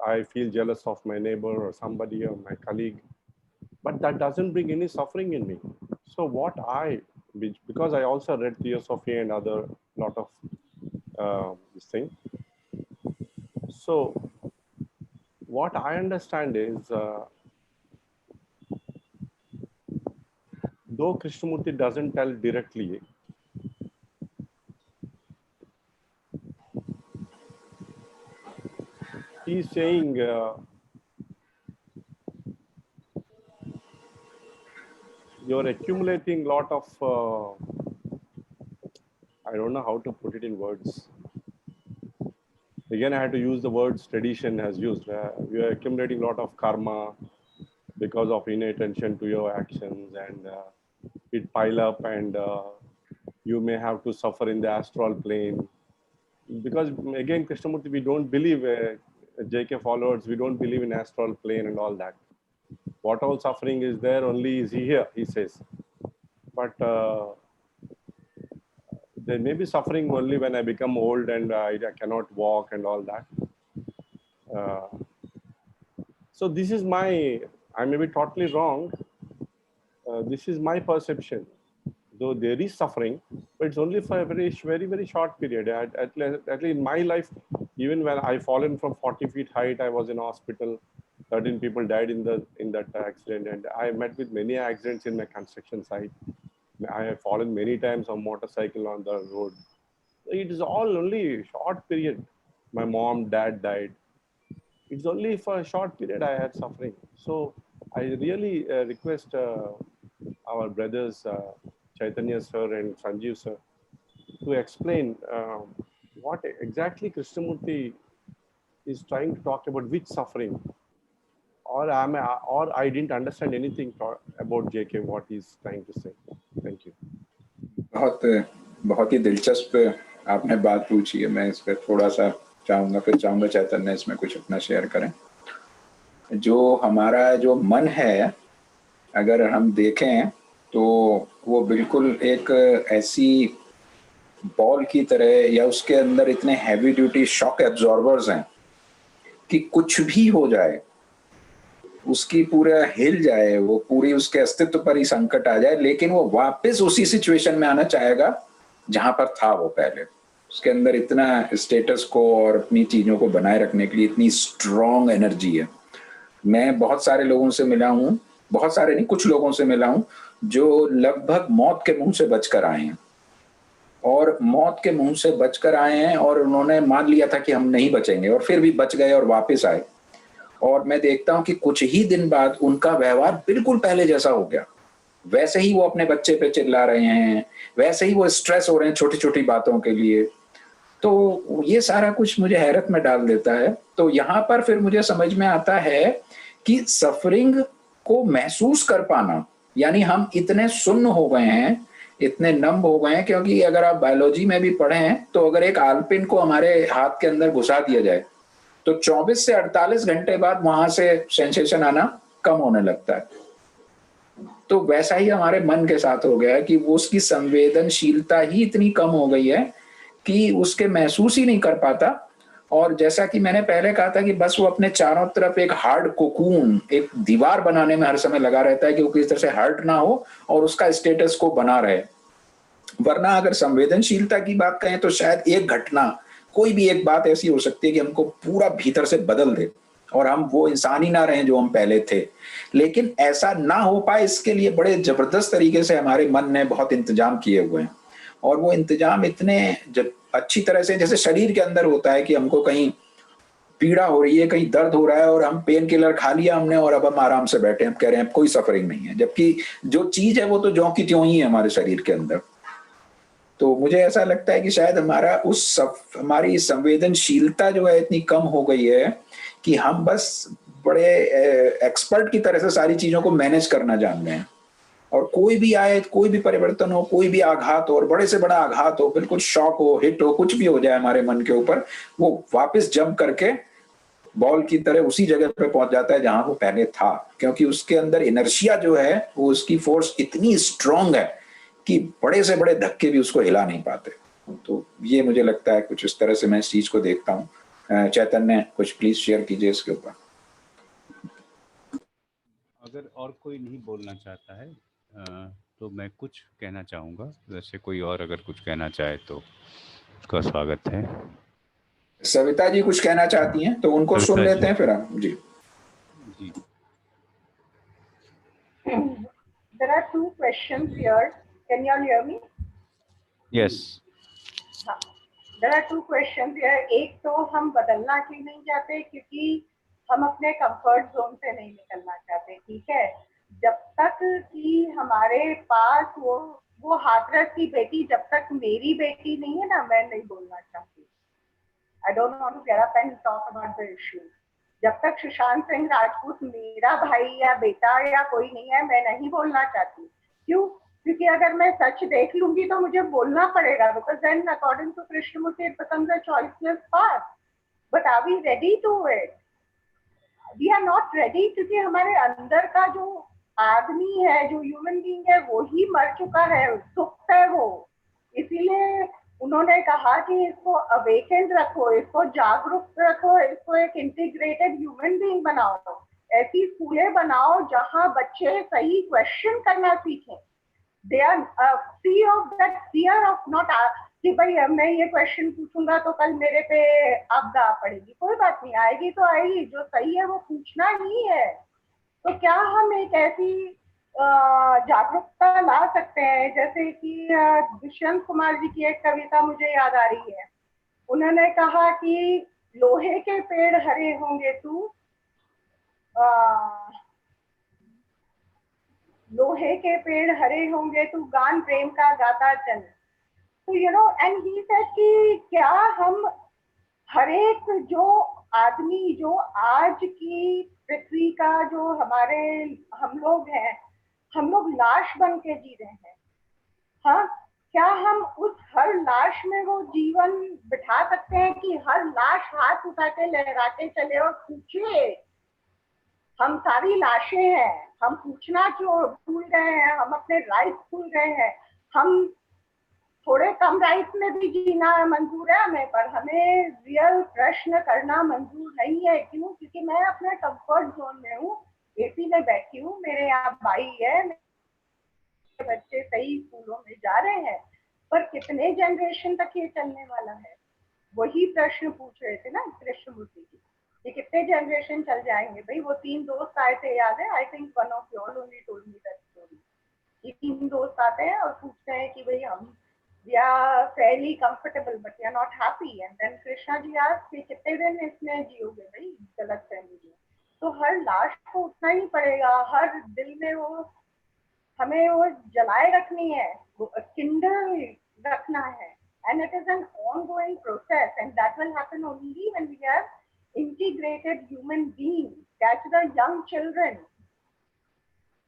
G: I feel jealous of my neighbor or somebody or my colleague, but that doesn't bring any suffering in me. So because I also read Theosophy and other lot of this thing. So what I understand is, though Krishnamurti doesn't tell directly, he's saying you're accumulating a lot of, I don't know how to put it in words. Again, I had to use the words tradition has used. You're accumulating a lot of karma because of inattention to your actions, and it pile up, and you may have to suffer in the astral plane. Because again, Krishnamurti, we don't believe, JK followers, we don't believe in astral plane and all that. What all suffering is there only is here, he says. But there may be suffering only when I become old and I cannot walk and all that. So this is I may be totally wrong. This is my perception. Though there is suffering, but it's only for a very, very, very short period. At least in my life, even when I fallen from 40 feet height, I was in hospital. 13 people died in that accident, and I met with many accidents in my construction site. I have fallen many times on motorcycle on the road. It is all only short period. My mom, dad died. It's only for a short period I had suffering. So I really request our brothers Chaitanya sir and Sanjeev sir to explain what exactly Krishnamurti is trying to talk about, which suffering, or I didn't understand anything about JK, what he's trying to say. Thank you.
A: बहुत ही दिलचस्प आपने बात पूछी है। मैं इस पर थोड़ा सा चाहूँगा चैतन्य इसमें कुछ अपना शेयर करें। जो हमारा जो मन है, अगर हम देखें तो वो बिल्कुल एक ऐसी बॉल की तरह, या उसके अंदर इतने हैवी ड्यूटी शॉक एब्जॉर्बर्स हैं कि कुछ भी हो जाए, उसकी पूरा हिल जाए, वो पूरी उसके अस्तित्व पर ही संकट आ जाए, लेकिन वो वापस उसी सिचुएशन में आना चाहेगा जहां पर था वो पहले। उसके अंदर इतना स्टेटस को और अपनी चीजों को बनाए रखने के लिए इतनी स्ट्रॉन्ग एनर्जी है। मैं बहुत सारे लोगों से मिला हूँ, बहुत सारे नहीं, कुछ लोगों से मिला हूँ जो लगभग मौत के मुंह से बचकर आए हैं, और मौत के मुंह से बचकर आए हैं और उन्होंने मान लिया था कि हम नहीं बचेंगे, और फिर भी बच गए और वापस आए। और मैं देखता हूं कि कुछ ही दिन बाद उनका व्यवहार बिल्कुल पहले जैसा हो गया। वैसे ही वो अपने बच्चे पे चिल्ला रहे हैं, वैसे ही वो स्ट्रेस हो रहे हैं छोटी छोटी बातों के लिए। तो ये सारा कुछ मुझे हैरत में डाल देता है। तो यहाँ पर फिर मुझे समझ में आता है कि सफरिंग को महसूस कर पाना, यानी हम इतने सुन्न हो गए हैं, इतने नम हो गए हैं, क्योंकि अगर आप बायोलॉजी में भी पढ़े हैं तो अगर एक आलपिन को हमारे हाथ के अंदर घुसा दिया जाए तो 24 से 48 घंटे बाद वहां से सेंसेशन आना कम होने लगता है। तो वैसा ही हमारे मन के साथ हो गया है कि वो उसकी संवेदनशीलता ही इतनी कम हो गई है कि उसके महसूस ही नहीं कर पाता। और जैसा कि मैंने पहले कहा था कि बस वो अपने चारों तरफ एक हार्ड कोकून, एक दीवार बनाने में हर समय लगा रहता है कि वो किसी तरह से हर्ट ना हो और उसका स्टेटस को बना रहे। वरना अगर संवेदनशीलता की बात करें तो शायद एक घटना, कोई भी एक बात ऐसी हो सकती है कि हमको पूरा भीतर से बदल दे और हम वो इंसान ही ना रहे जो हम पहले थे। लेकिन ऐसा ना हो पाए, इसके लिए बड़े जबरदस्त तरीके से हमारे मन ने बहुत इंतजाम किए हुए हैं। और वो इंतजाम इतने अच्छी तरह से, जैसे शरीर के अंदर होता है कि हमको कहीं पीड़ा हो रही है, कहीं दर्द हो रहा है और हम पेन किलर खा लिया हमने और अब हम आराम से बैठे हैं, हम कह रहे हैं कोई सफरिंग नहीं है, जबकि जो चीज है वो तो ज्यों की त्यों ही है हमारे शरीर के अंदर। तो मुझे ऐसा लगता है कि शायद हमारी संवेदनशीलता जो है इतनी कम हो गई है कि हम बस बड़े एक्सपर्ट की तरह से सारी चीजों को मैनेज करना जान रहे हैं। और कोई भी आए, कोई भी परिवर्तन हो, कोई भी आघात हो, और बड़े से बड़ा आघात हो, बिल्कुल शॉक हो, हिट हो, कुछ भी हो जाए हमारे मन के ऊपर, वो वापस जंप करके बॉल की तरह उसी जगह पे पहुंच जाता है जहां वो पहले था, क्योंकि उसके अंदर इनर्शिया जो है, वो उसकी फोर्स इतनी स्ट्रांग है कि बड़े से बड़े धक्के भी उसको हिला नहीं पाते। तो ये मुझे लगता है कुछ इस तरह से मैं इस चीज को देखता हूँ। चैतन्य कुछ प्लीज शेयर कीजिए इसके ऊपर।
E: अगर और कोई नहीं बोलना चाहता है तो मैं कुछ कहना चाहूँगा। वैसे कोई और अगर कुछ कहना चाहे तो उसका स्वागत है।
A: सविता जी कुछ कहना चाहती हैं तो उनको सुन लेते हैं फिर हम। जी
E: जी।
H: There are two questions here. Can you all hear me?
E: Yes.
H: There are two questions here. एक तो हम बदलना क्यों नहीं चाहते, क्योंकि हम अपने कंफर्ट जोन से नहीं निकलना चाहते। ठीक है, जब तक कि हमारे पास वो हाथरस की बेटी, जब तक मेरी बेटी नहीं है ना, मैं नहीं बोलना चाहती। I don't want to get up and talk about the issue. जब तक सुशांत सिंह राजपूत मेरा भाई या बेटा या कोई नहीं है, मैं नहीं बोलना चाहती। क्यों? क्योंकि अगर मैं सच देख लूंगी तो मुझे बोलना पड़ेगा, because then according to Krishnamurti it becomes a choiceless path. But are we ready to it? We are not ready, क्योंकि हमारे अंदर का जो आदमी है, जो ह्यूमन बीइंग है, वो ही मर चुका है, सुप्त है वो। इसीलिए उन्होंने कहा कि इसको अवेकेंड रखो, इसको जागरूक रखो, इसको एक इंटीग्रेटेड ह्यूमन बीइंग बनाओ। ऐसी स्कूलें बनाओ जहां बच्चे सही क्वेश्चन करना सीखें। They are free of that fear of not कि भाई मैं ये क्वेश्चन पूछूंगा तो कल मेरे पे आपदा पड़ेगी। कोई बात नहीं, आएगी तो आएगी, जो सही है वो पूछना ही है। तो क्या हम एक ऐसी जागरूकता ला सकते हैं। जैसे कि दुष्यंत कुमार जी की एक कविता मुझे याद आ रही है। उन्होंने कहा कि लोहे के पेड़ हरे होंगे तू, लोहे के पेड़ हरे होंगे तू, गान प्रेम का गाता चल। तो you know, and he said कि क्या हम हर एक जो आदमी जो आज की पृथ्वी का जो हमारे हम लोग हैं, हम लोग लाश बन के जी रहे हैं। हाँ, क्या हम उस हर लाश में वो जीवन बिठा सकते हैं कि हर लाश हाथ उठा के लहरा के चले और पूछे? हम सारी लाशें हैं, हम पूछना क्यों भूल गए हैं? हम अपने राइट्स भूल गए हैं। हम थोड़े कम राइट्स में भी जीना मंजूर है हमें, पर हमें रियल प्रश्न करना मंजूर नहीं है। क्यों? क्योंकि मैं अपने कंफर्ट जोन में हूँ, एसी में बैठी हूँ, मेरे यहाँ भाई है, मेरे बच्चे सही स्कूलों में जा रहे हैं, पर कितने जनरेशन तक ये चलने वाला है? वही प्रश्न पूछ रहे थे ना कृष्णमूर्ति जी, ये कितने जनरेशन चल जाएंगे? भाई वो 3 दोस्त आए थे, याद है? I think one of you all only told me that story. ये 3 दोस्त आते हैं और पूछते हैं कि भाई हम we are fairly comfortable but we are not happy, and then Krishna ji asked कि कितने दिन इसमें जियोगे भाई गलत फहमी में? तो हर लाश को उठना ही पड़ेगा, हर दिल में वो हमें वो जलाए रखनी है, वो किंडल रखना है, and it is an ongoing process, and that will happen only when we have integrated human beings. Catch the young children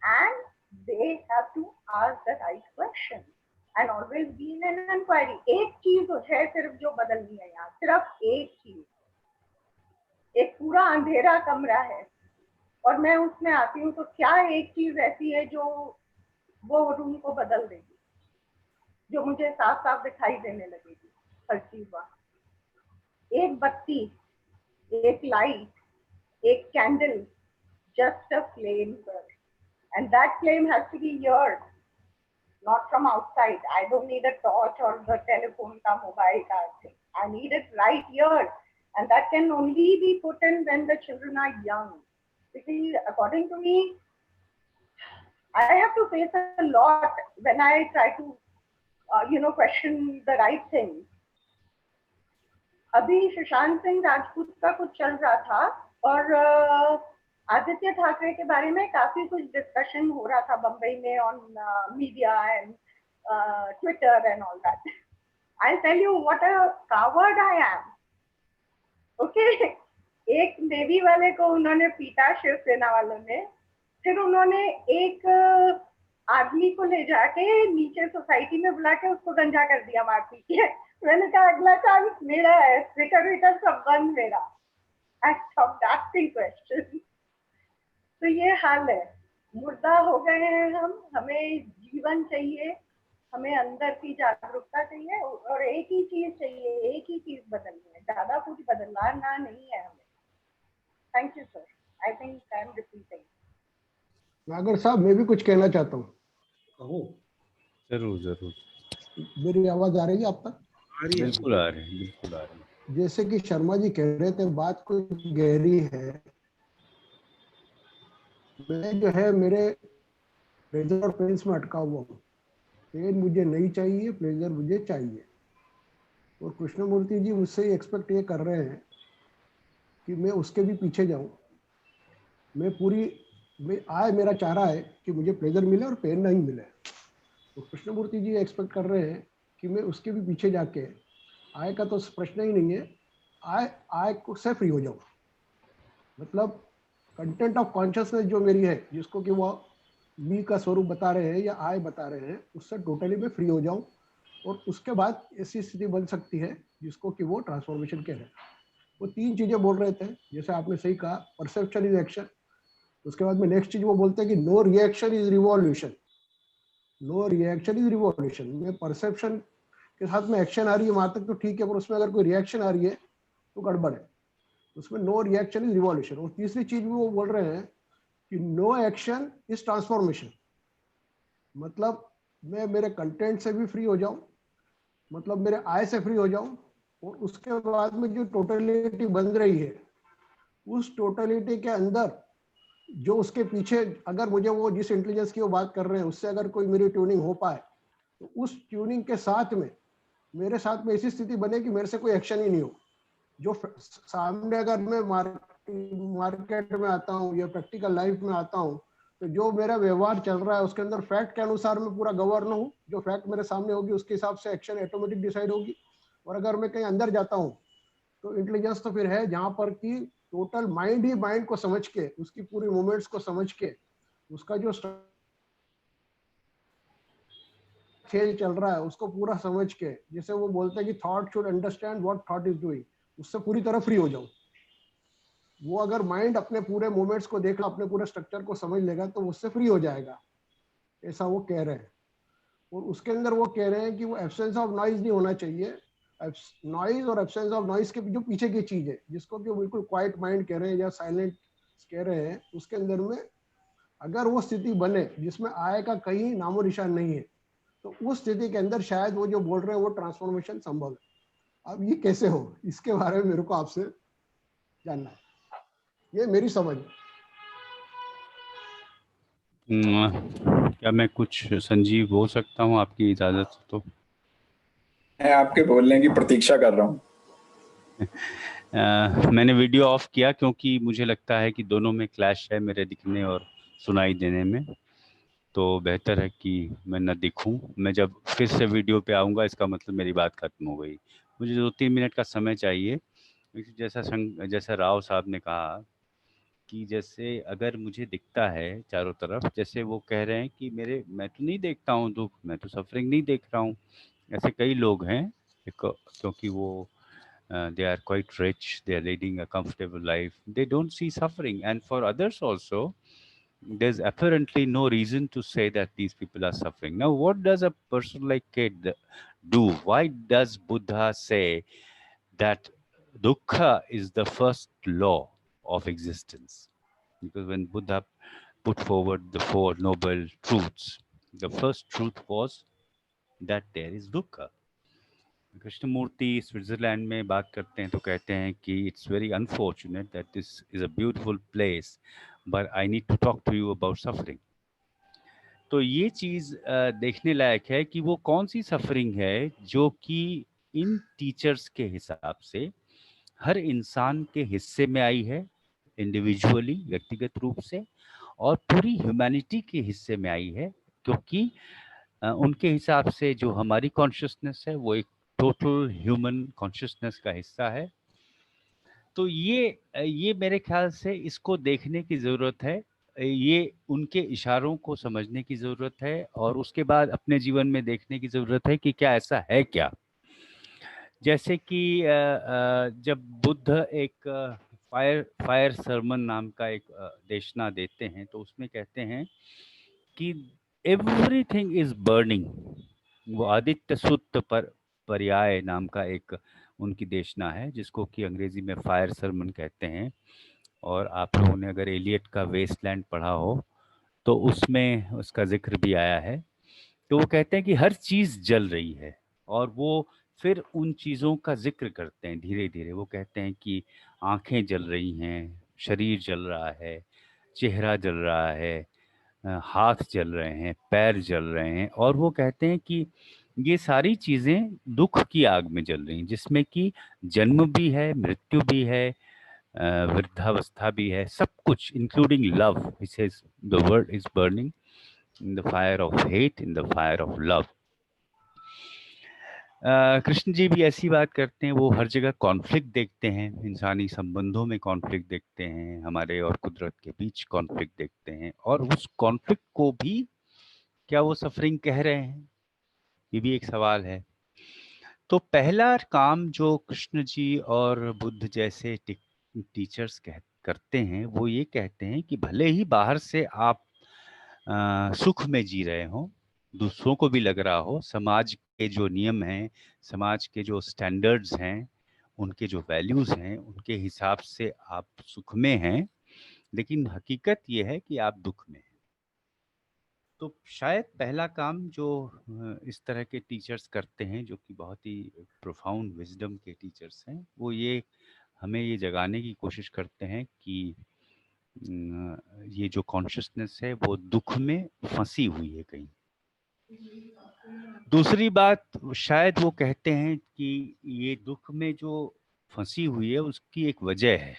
H: and they have to ask the right question and always be in an inquiry. एक चीज है सिर्फ जो बदलनी है यहाँ, सिर्फ एक चीज। एक पूरा अंधेरा कमरा है और मैं उसमें आती हूँ, तो क्या एक चीज ऐसी है जो वो रूम को बदल देगी, जो मुझे साफ साफ दिखाई देने लगेगी हर चीज वहाँ? एक बत्ती, एक लाइट, एक candle, just a flame, sir. And that flame has to be yours, not from outside. I don't need a torch or the telephone ka mobile ka thing. I need it right here, and that can only be put in when the children are young. Because according to me, I have to face a lot when I try to question the right thing. अभी सुशांत सिंह राजपूत का कुछ चल रहा था और आदित्य ठाकरे के बारे में काफी कुछ डिस्कशन हो रहा था बम्बई में on media and Twitter and all that. I tell you what a coward I am. Okay, एक नेवी वाले को उन्होंने पीटा शिवसेना वालों ने, फिर उन्होंने एक आदमी को ले जाके नीचे सोसाइटी में बुला के उसको गंजा कर दिया मार पीट के। मैंने कहा अगला चांस मेरा है, ट्विटर सब बंद मेरा। I stopped asking questions. तो ये हाल है, मुर्दा हो गए हैं हम, हमें जीवन चाहिए, हमें अंदर की जागरूकता चाहिए और एक ही चीज चाहिए, एक ही चीज बदलनी है, ज्यादा कुछ बदलना नहीं है हमें। Thank you sir. I think I am repeating.
C: नागर साहब, मैं भी कुछ कहना चाहता हूँ।
B: कहो।
E: जरूर जरूर।
C: मेरी आवाज आ रही है आप तक?
E: बिल्कुल आ रही है, बिल्कुल आ रही है।
C: जैसे कि शर्मा जी कह रहे थे, बात कुछ गहरी है। मैं जो है मेरे प्लेजर और पेन्स में अटका हुआ हूँ। पेन मुझे नहीं चाहिए, प्लेजर मुझे चाहिए। और कृष्णमूर्ति जी मुझसे एक्सपेक्ट ये कर रहे हैं कि मैं उसके भी पीछे जाऊं। आय मेरा चाह रहा है कि मुझे प्लेजर मिले और पेन नहीं मिले। तो कृष्णमूर्ति जी एक्सपेक्ट कर रहे हैं कि मैं उसके भी पीछे जाके, आय का तो प्रश्न ही नहीं है, आय से फ्री हो जाऊं। मतलब कंटेंट ऑफ कॉन्शियसनेस जो मेरी है, जिसको कि वो मी का स्वरूप बता रहे हैं या आय बता रहे हैं, उससे टोटली मैं फ्री हो जाऊं। और उसके बाद ऐसी स्थिति बन सकती है जिसको कि वो ट्रांसफॉर्मेशन कह रहे हैं। वो 3 चीजें बोल रहे थे, जैसे आपने सही कहा, परसेप्शन इज एक्शन। उसके बाद में नेक्स्ट चीज वो बोलते हैं कि no reaction is revolution. No reaction is revolution में परसेप्शन के साथ में एक्शन आ रही है वहां तक तो ठीक है, पर उसमें अगर कोई रिएक्शन आ रही है तो गड़बड़ है। उसमें नो रिएक्शन इज रिवॉल्यूशन। और तीसरी चीज भी वो बोल रहे हैं कि नो एक्शन इज ट्रांसफॉर्मेशन। मतलब मैं मेरे कंटेंट से भी फ्री हो जाऊं, मतलब मेरे आय से फ्री हो जाऊं, और उसके बाद में जो टोटलिटी बन रही है, उस टोटलिटी के अंदर जो उसके पीछे, अगर मुझे वो जिस इंटेलिजेंस की वो बात कर रहे हैं उससे अगर कोई मेरी ट्यूनिंग हो पाए, तो उस ट्यूनिंग के साथ में मेरे साथ में ऐसी स्थिति बने कि मेरे से कोई एक्शन ही नहीं हो। जो सामने अगर मैं मार्केट में आता हूँ या प्रैक्टिकल लाइफ में आता हूँ, तो जो मेरा व्यवहार चल रहा है उसके अंदर फैक्ट के अनुसार मैं पूरा गवर्न हूँ। जो फैक्ट मेरे सामने होगी उसके हिसाब से एक्शन ऑटोमेटिक डिसाइड होगी। और अगर मैं कहीं अंदर जाता हूँ तो इंटेलिजेंस तो फिर है जहां पर कि टोटल माइंड ही माइंड को समझ के, उसकी पूरी मूवमेंट्स को समझ के, उसका जो खेल चल रहा है उसको पूरा समझ के, जैसे वो बोलते हैं कि thought should understand what thought is doing, उससे पूरी तरह फ्री हो जाऊं। वो अगर माइंड अपने पूरे मूवमेंट्स को देख लो, अपने पूरे स्ट्रक्चर को समझ लेगा तो उससे फ्री हो जाएगा, ऐसा वो कह रहे हैं। और उसके अंदर वो कह रहे हैं कि वो एब्सेंस ऑफ नॉइज नहीं होना चाहिए। नॉइज और एब्सेंस ऑफ नॉइज के जो पीछे की चीज है, जिसको कि बिल्कुल क्वाइट माइंड कह रहे हैं या साइलेंट कह रहे हैं, उसके अंदर में अगर वो स्थिति बने जिसमें आय का कहीं नामो निशान नहीं है, तो उस स्थिति के अंदर शायद वो जो बोल रहे हैं वो ट्रांसफॉर्मेशन संभव है। अब ये कैसे हो, इसके बारे में मेरे को आपसे जानना है, ये मेरी समझ है।
E: क्या मैं कुछ संजीव हो सकता हूँ आपकी इजाज़त हो तो?
A: मैं आपके बोलने की प्रतीक्षा कर रहा हूँ।
E: मैंने वीडियो ऑफ किया क्योंकि मुझे लगता है कि दोनों में क्लैश है, मेरे दिखने और सुनाई देने में। तो बेहतर है कि मैं न दिखूं। मैं जब फिर से वीडियो पे आऊँगा इसका मतलब मेरी बात खत्म हो गई। मुझे 2-3 मिनट का समय चाहिए। जैसा राव साहब ने कहा कि जैसे अगर मुझे दिखता है चारों तरफ, जैसे वो कह रहे हैं कि मैं तो नहीं देखता हूँ दुख, मैं तो सफरिंग नहीं देख रहा हूँ। ऐसे कई लोग हैं क्योंकि वो they are quite rich, they are leading a comfortable life, they don't see suffering. And for others also, there's apparently no reason to say that these people are suffering. Now what does a person like Kate do? Why does Buddha say that dukkha is the first law of existence? Because when Buddha put forward the Four Noble Truths, the first truth was that there is dukkha. Krishnamurti Switzerland में बात करते हैं तो कहते हैं कि it's very unfortunate that this is a beautiful place but I need to talk to you about suffering. तो ये चीज़ देखने लायक है कि वो कौन सी सफरिंग है जो कि इन टीचर्स के हिसाब से हर इंसान के हिस्से में आई है, इंडिविजुअली व्यक्तिगत रूप से, और पूरी ह्यूमैनिटी के हिस्से में आई है, क्योंकि उनके हिसाब से जो हमारी कॉन्शियसनेस है वो एक टोटल ह्यूमन कॉन्शियसनेस का हिस्सा है। तो ये मेरे ख्याल से इसको देखने की ज़रूरत है, ये उनके इशारों को समझने की ज़रूरत है, और उसके बाद अपने जीवन में देखने की ज़रूरत है कि क्या ऐसा है क्या। जैसे कि जब बुद्ध एक फायर सरमन नाम का एक देशना देते हैं तो उसमें कहते हैं कि एवरीथिंग इज बर्निंग। वो आदित्य सुत्त पर पर्याय नाम का एक उनकी देशना है जिसको कि अंग्रेजी में फायर सरमन कहते हैं। और आप लोगों ने अगर एलियट का वेस्टलैंड पढ़ा हो तो उसमें उसका जिक्र भी आया है। तो वो कहते हैं कि हर चीज़ जल रही है, और वो फिर उन चीज़ों का जिक्र करते हैं धीरे धीरे। वो कहते हैं कि आंखें जल रही हैं, शरीर जल रहा है, चेहरा जल रहा है, हाथ जल रहे हैं, पैर जल रहे हैं, और वो कहते हैं कि ये सारी चीज़ें दुख की आग में जल रही हैं, जिसमें कि जन्म भी है, मृत्यु भी है, वृद्धावस्था भी है, सब कुछ including love. He says the world is burning in the fire of hate, in the fire of love. Krishna ji भी ऐसी बात करते हैं। वो हर जगह कॉन्फ्लिक्ट देखते हैं, इंसानी संबंधों में कॉन्फ्लिक्ट देखते हैं, हमारे और कुदरत के बीच कॉन्फ्लिक्ट देखते हैं, और उस कॉन्फ्लिक्ट को भी क्या वो सफरिंग कह रहे हैं, ये भी एक सवाल है। तो पहला काम जो कृष्ण जी और बुद्ध जैसे टीचर्स करते हैं वो ये कहते हैं कि भले ही बाहर से आप सुख में जी रहे हो, दूसरों को भी लग रहा हो, समाज के जो नियम हैं, समाज के जो स्टैंडर्ड्स हैं, उनके जो वैल्यूज़ हैं, उनके हिसाब से आप सुख में हैं, लेकिन हकीकत ये है कि आप दुख में हैं। तो शायद पहला काम जो इस तरह के टीचर्स करते हैं, जो कि बहुत ही प्रोफाउंड विजडम के टीचर्स हैं, वो ये हमें ये जगाने की कोशिश करते हैं कि ये जो कॉन्शियसनेस है वो दुख में फंसी हुई है कहीं। दूसरी बात, शायद वो कहते हैं कि ये दुख में जो फंसी हुई है उसकी एक वजह है,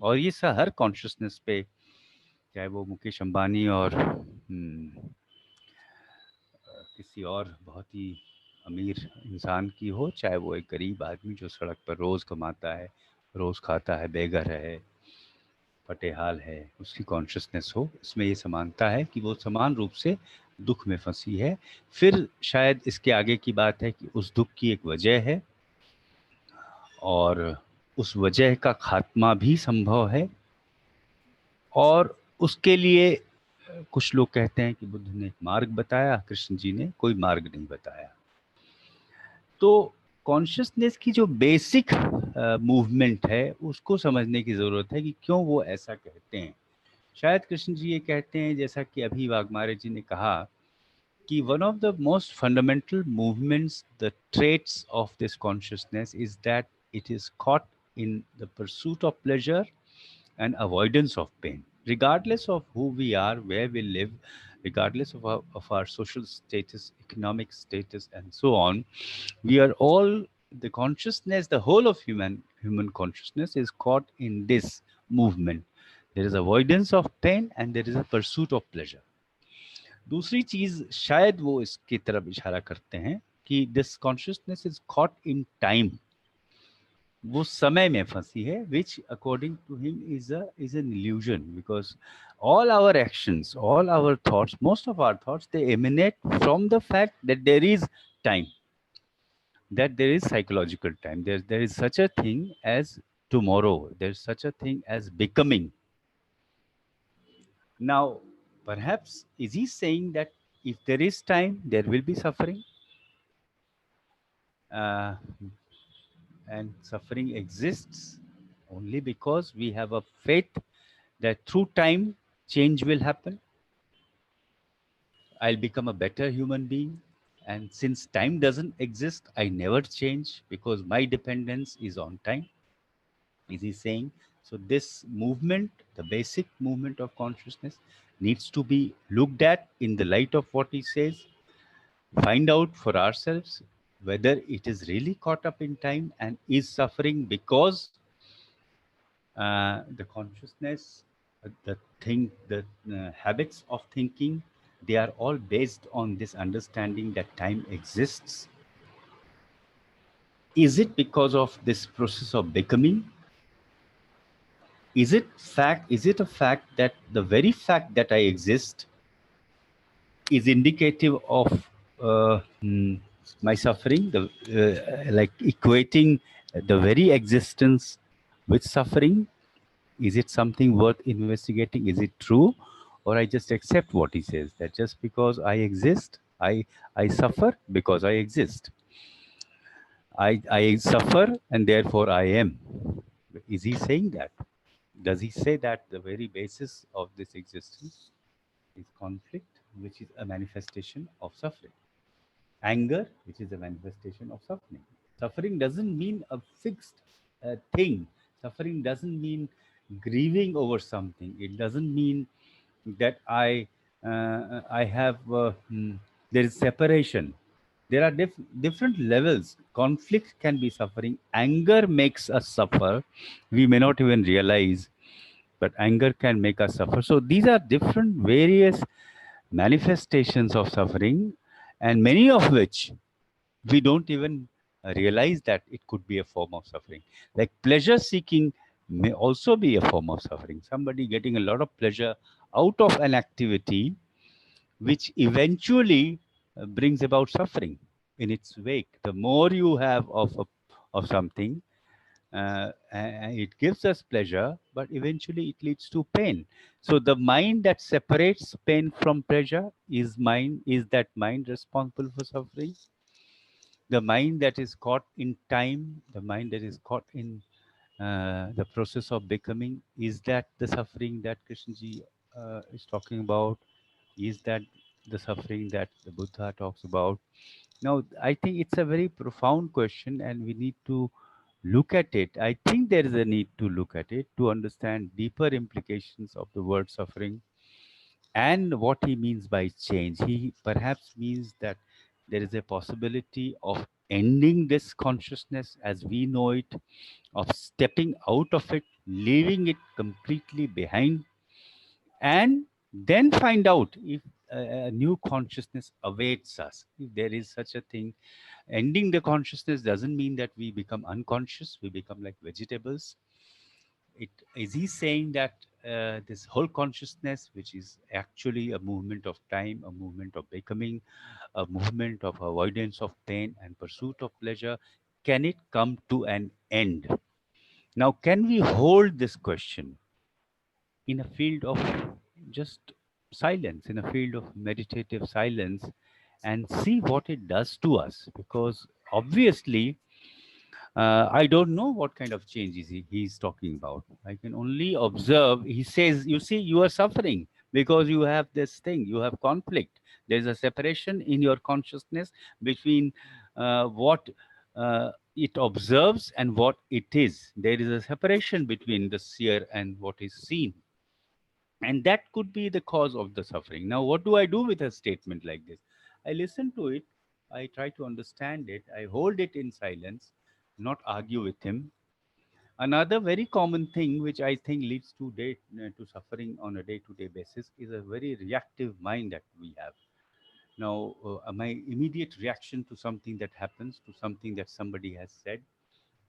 E: और ये हर कॉन्शियसनेस पे, चाहे वो मुकेश अंबानी और किसी और बहुत ही अमीर इंसान की हो, चाहे वो एक गरीब आदमी जो सड़क पर रोज़ कमाता है, रोज़ खाता है, बेघर है, फटेहाल है, उसकी कॉन्शियसनेस हो, इसमें ये समानता है कि वो समान रूप से दुख में फंसी है। फिर शायद इसके आगे की बात है कि उस दुख की एक वजह है और उस वजह का खात्मा भी संभव है, और उसके लिए कुछ लोग कहते हैं कि बुद्ध ने एक मार्ग बताया, कृष्ण जी ने कोई मार्ग नहीं बताया। तो कॉन्शियसनेस की जो बेसिक मूवमेंट है उसको समझने की ज़रूरत है कि क्यों वो ऐसा कहते हैं। शायद कृष्ण जी ये कहते हैं, जैसा कि अभी वाघमारे जी ने कहा, कि one of the most fundamental movements, the traits of this consciousness is that it is caught in the pursuit of pleasure and avoidance of pain, regardless of who we are, where we live, regardless of our social status, economic status, and so on. We are all, the consciousness, the whole of human consciousness is caught in this movement. There is avoidance of pain and there is a pursuit of pleasure. दूसरी चीज शायद वो इसकी तरफ इशारा करते हैं कि this consciousness is caught in time, वो समय में फंसी है, which according to him is an illusion, because all our actions, all our thoughts, most of our thoughts, they emanate from the fact that there is time, that there is psychological time, there is such a thing as tomorrow, there's such a thing as becoming. Now perhaps is he saying that if there is time there will be suffering, and suffering exists only because we have a faith that through time change will happen, I'll become a better human being, and since time doesn't exist I never change because my dependence is on time? Is he saying? So this movement, the basic movement of consciousness, needs to be looked at in the light of what he says, find out for ourselves whether it is really caught up in time and is suffering because the consciousness, the habits of thinking, they are all based on this understanding that time exists. Is it because of this process of becoming? Is it a fact that the very fact that I exist is indicative of my suffering, like equating the very existence with suffering? Is it something worth investigating? Is it true? Or I just accept what he says, that just because I exist, I suffer because I exist. I suffer and therefore I am. Is he saying that? Does he say that the very basis of this existence is conflict, which is a manifestation of suffering? Anger, which is a manifestation of suffering. Suffering doesn't mean a fixed thing. Suffering doesn't mean grieving over something. It doesn't mean that I have there is separation. There are different levels. Conflict can be suffering. Anger makes us suffer. We may not even realize, but anger can make us suffer. So these are different various manifestations of suffering, and many of which we don't even realize that it could be a form of suffering. Like pleasure seeking may also be a form of suffering. Somebody getting a lot of pleasure out of an activity which eventually brings about suffering in its wake. The more you have of something, it gives us pleasure, but eventually it leads to pain. So the mind that separates pain from pleasure is that mind responsible for suffering? The mind that is caught in time, the mind that is caught in the process of becoming, is that the suffering that Krishnji is talking about? Is that the suffering that the Buddha talks about? Now, I think it's a very profound question, and we need to look at it, I think there is a need to look at it to understand deeper implications of the word suffering and what he means by change. He perhaps means that there is a possibility of ending this consciousness as we know it, of stepping out of it, leaving it completely behind, and then find out if a new consciousness awaits us. If there is such a thing, ending the consciousness doesn't mean that we become unconscious, we become like vegetables. Is he saying that this whole consciousness, which is actually a movement of time, a movement of becoming, a movement of avoidance of pain and pursuit of pleasure, can it come to an end? Now, can we hold this question in a field of just silence, in a field of meditative silence, and see what it does to us? Because obviously, I don't know what kind of change he's talking about. I can only observe. He says, you see, you are suffering because you have this thing, you have conflict. There's a separation in your consciousness between what it observes and what it is. There is a separation between the seer and what is seen. And that could be the cause of the suffering. Now, what do I do with a statement like this? I listen to it, I try to understand it, I hold it in silence, not argue with him. Another very common thing which I think leads to suffering on a day-to-day basis is a very reactive mind that we have. Now, my immediate reaction to something that happens, to something that somebody has said.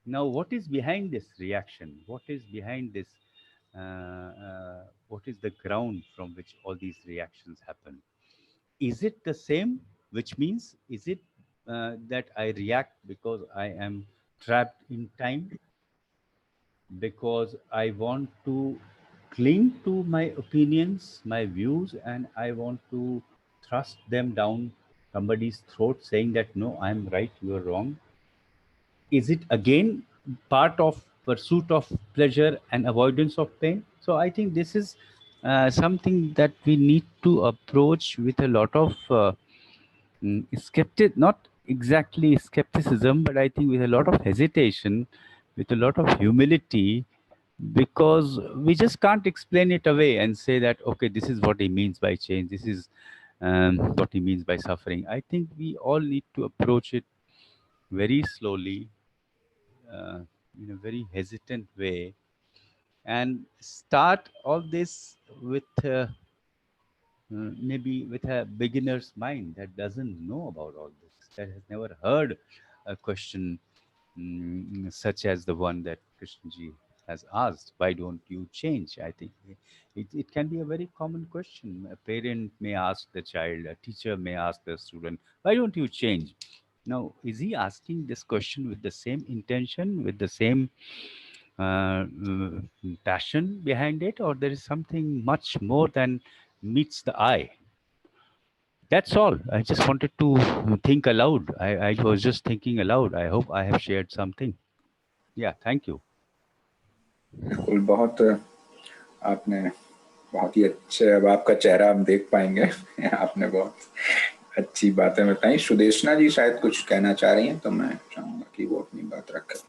E: Now, what is behind this reaction? What is behind this? What is the ground from which all these reactions happen? Is it the same? Which means, is it that I react because I am trapped in time? Because I want to cling to my opinions, my views, and I want to thrust them down somebody's throat saying that, no, I'm right, you're wrong? Is it again part of pursuit of pleasure and avoidance of pain? So I think this is something that we need to approach with a lot of not exactly skepticism, but I think with a lot of hesitation, with a lot of humility, because we just can't explain it away and say that, okay, this is what he means by change, this is what he means by suffering. I think we all need to approach it very slowly, uh, in a very hesitant way, and start all this with maybe with a beginner's mind that doesn't know about all this, that has never heard a question such as the one that Krishnji has asked. Why don't you change? I think it can be a very common question. A parent may ask the child, a teacher may ask the student, why don't you change? Now, is he asking this question with the same intention, with the same passion behind it, or there is something much more than meets the eye? That's all. I just wanted to think aloud. I was just thinking aloud. I hope I have shared something. Yeah, thank you.
A: बिल्कुल, बहुत आपने बहुत ही अच्छे, अब आपका चेहरा हम देख पाएंगे। आपने बहुत अच्छी बातें बताई। सुदेशना जी शायद कुछ कहना चाह रही हैं, तो मैं चाहूंगा कि वो अपनी बात रखें।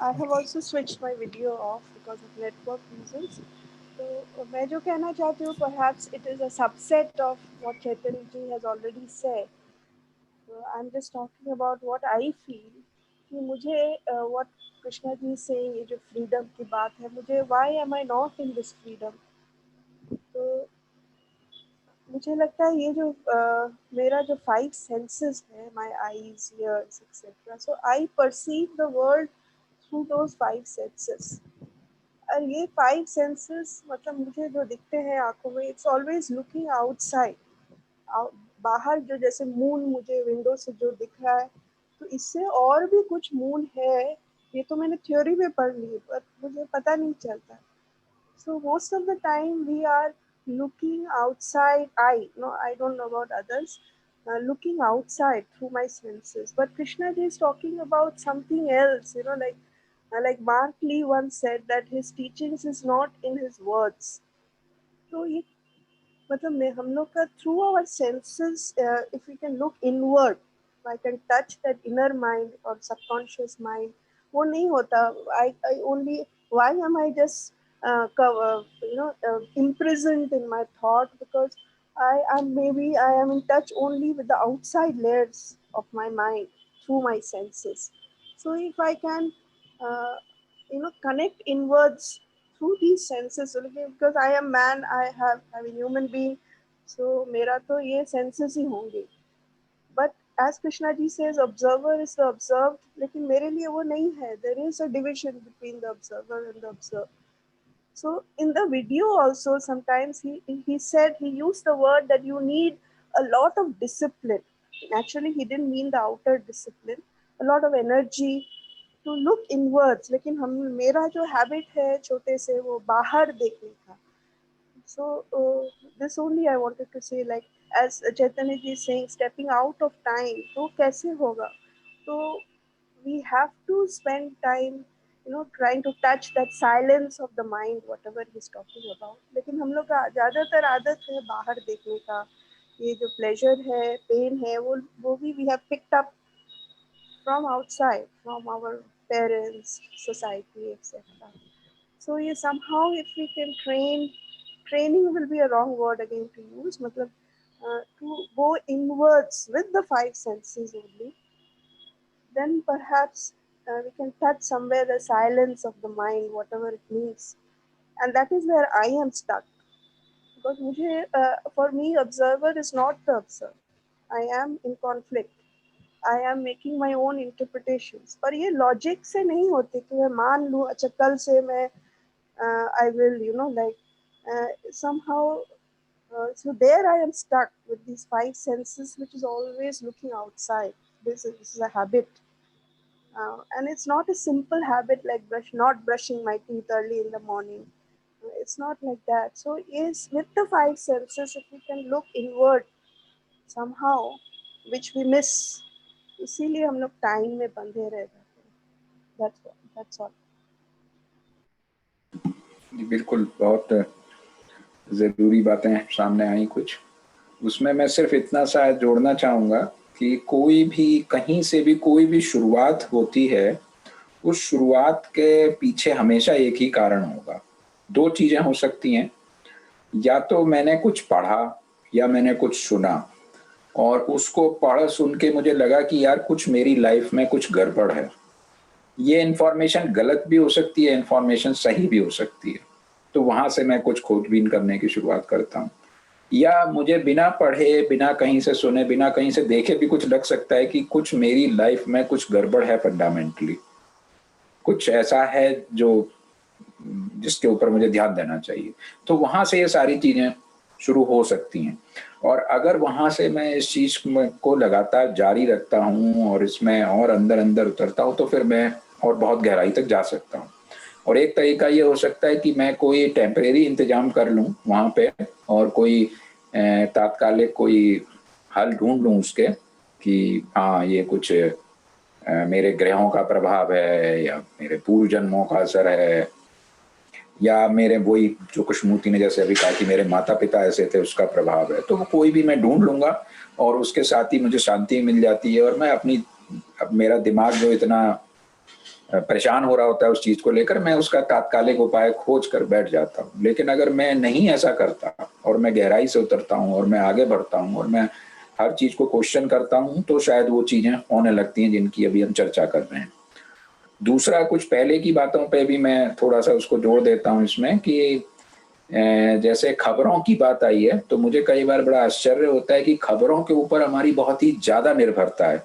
I: I have also switched my video off because of network reasons. So मैं जो कहना चाहती हूँ, perhaps it is a subset of what Chaitanya ji has already said. So I'm just talking about what I feel. कि मुझे what Krishna ji is saying, ये जो freedom की बात है, मुझे why am I not in this freedom? तो मुझे लगता है ये जो मेरा जो 5 senses है, my eyes, ears, etc. So I perceive the world through those 5 senses. और ये 5 senses मतलब मुझे जो दिखते हैं आंखों में, it's always looking outside. बाहर जो जैसे मून मुझे विंडो से जो दिख रहा है, तो इससे और भी कुछ मून है, ये तो मैंने थ्योरी में पढ़ ली, पर मुझे पता नहीं चलता. So most of the time we are looking outside. I don't know about others. Looking outside through my senses. But Krishna ji is talking about something else. Like Mark Lee once said that his teachings is not in his words. So ये मतलब हम लोग का through our senses, if we can look inward, I can touch that inner mind or subconscious mind, वो नहीं होता. I only, why am I just imprisoned in my thought? Because I am in touch only with the outside layers of my mind through my senses. So if I can connect inwards through these senses, because I am man, I'm a human being, so मेरा तो ये senses ही होंगे. But as Krishna ji says, observer is the observed, लेकिन मेरे लिए वो नहीं है. There is a division between the observer and the observed. So in the video also, sometimes he said, he used the word that you need a lot of discipline. Actually, he didn't mean the outer discipline, a lot of energy to look inwards. लेकिन मेरा जो habit है छोटे से वो बाहर देखने का. So this only I wanted to say, like as Chaitanya ji is saying, stepping out of time, तो कैसे होगा? So we have to spend time, trying to touch that silence of the mind, whatever he's talking about. लेकिन हम लोग का ज़्यादातर आदत है बाहर देखने का. ये जो pleasure है, pain है, वो भी we have picked up from outside, from our parents, society, etc. So yeah, somehow if we can training will be a wrong word again to use, matlab, to go inwards with the five senses only, then perhaps we can touch somewhere the silence of the mind, whatever it means. And that is where I am stuck. Because for me, observer is not the observer. I am in conflict. I am making my own interpretations. पर ये logic से नहीं होते कि मैं मान लूँ अच्छा कल से मैं I will somehow so there I am stuck with these five senses, which is always looking outside. This is a habit, and it's not a simple habit like not brushing my teeth early in the morning. It's not like that. So yes, with the five senses, if we can look inward somehow, which we miss, इसीलिए हम लोग time में बंधे रह जाते हैं. That's all.
A: जी बिल्कुल, बहुत ज़रूरी बातें सामने आई कुछ. उसमें मैं सिर्फ इतना सा जोड़ना चाहूँगा कि कोई भी कहीं से भी कोई भी शुरुआत होती है, उस शुरुआत के पीछे हमेशा एक ही कारण होगा. दो चीज़ें हो सकती हैं, या तो मैंने कुछ पढ़ा या मैंने कुछ सुना और उसको पढ़ सुन के मुझे लगा कि यार कुछ मेरी लाइफ में कुछ गड़बड़ है. ये इन्फॉर्मेशन गलत भी हो सकती है, इन्फॉर्मेशन सही भी हो सकती है. तो वहाँ से मैं कुछ खोजबीन करने की शुरुआत करता हूँ. या मुझे बिना पढ़े, बिना कहीं से सुने, बिना कहीं से देखे भी कुछ लग सकता है कि कुछ मेरी लाइफ में कुछ गड़बड़ है, फंडामेंटली कुछ ऐसा है जो जिसके ऊपर मुझे ध्यान देना चाहिए. तो वहाँ से ये सारी चीज़ें शुरू हो सकती हैं. और अगर वहाँ से मैं इस चीज़ को लगातार जारी रखता हूँ और इसमें और अंदर उतरता हूँ, तो फिर मैं और बहुत गहराई तक जा सकता हूँ. और एक तरीका ये हो सकता है कि मैं कोई टेम्परेरी इंतजाम कर लूँ वहाँ पे और कोई तात्कालिक कोई हल ढूंढ लूँ उसके कि हाँ ये कुछ मेरे ग्रहों का प्रभाव है या मेरे पूर्व जन्मों का असर है या मेरे वही जो कृष्णमूर्ति ने जैसे अभी कहा कि मेरे माता पिता ऐसे थे उसका प्रभाव है. तो वो कोई भी मैं ढूंढ लूँगा और उसके साथ ही मुझे शांति मिल जाती है और मैं अब मेरा दिमाग जो इतना परेशान हो रहा होता है उस चीज़ को लेकर, मैं उसका तात्कालिक उपाय खोज कर बैठ जाता हूँ. लेकिन अगर मैं नहीं ऐसा करता और मैं गहराई से उतरता हूँ और मैं आगे बढ़ता हूँ और मैं हर चीज़ को क्वेश्चन करता हूँ, तो शायद वो चीज़ें होने लगती हैं जिनकी अभी हम चर्चा कर रहे हैं. दूसरा, कुछ पहले की बातों पे भी मैं थोड़ा सा उसको जोड़ देता हूँ इसमें कि जैसे खबरों की बात आई है, तो मुझे कई बार बड़ा आश्चर्य होता है कि खबरों के ऊपर हमारी बहुत ही ज़्यादा निर्भरता है.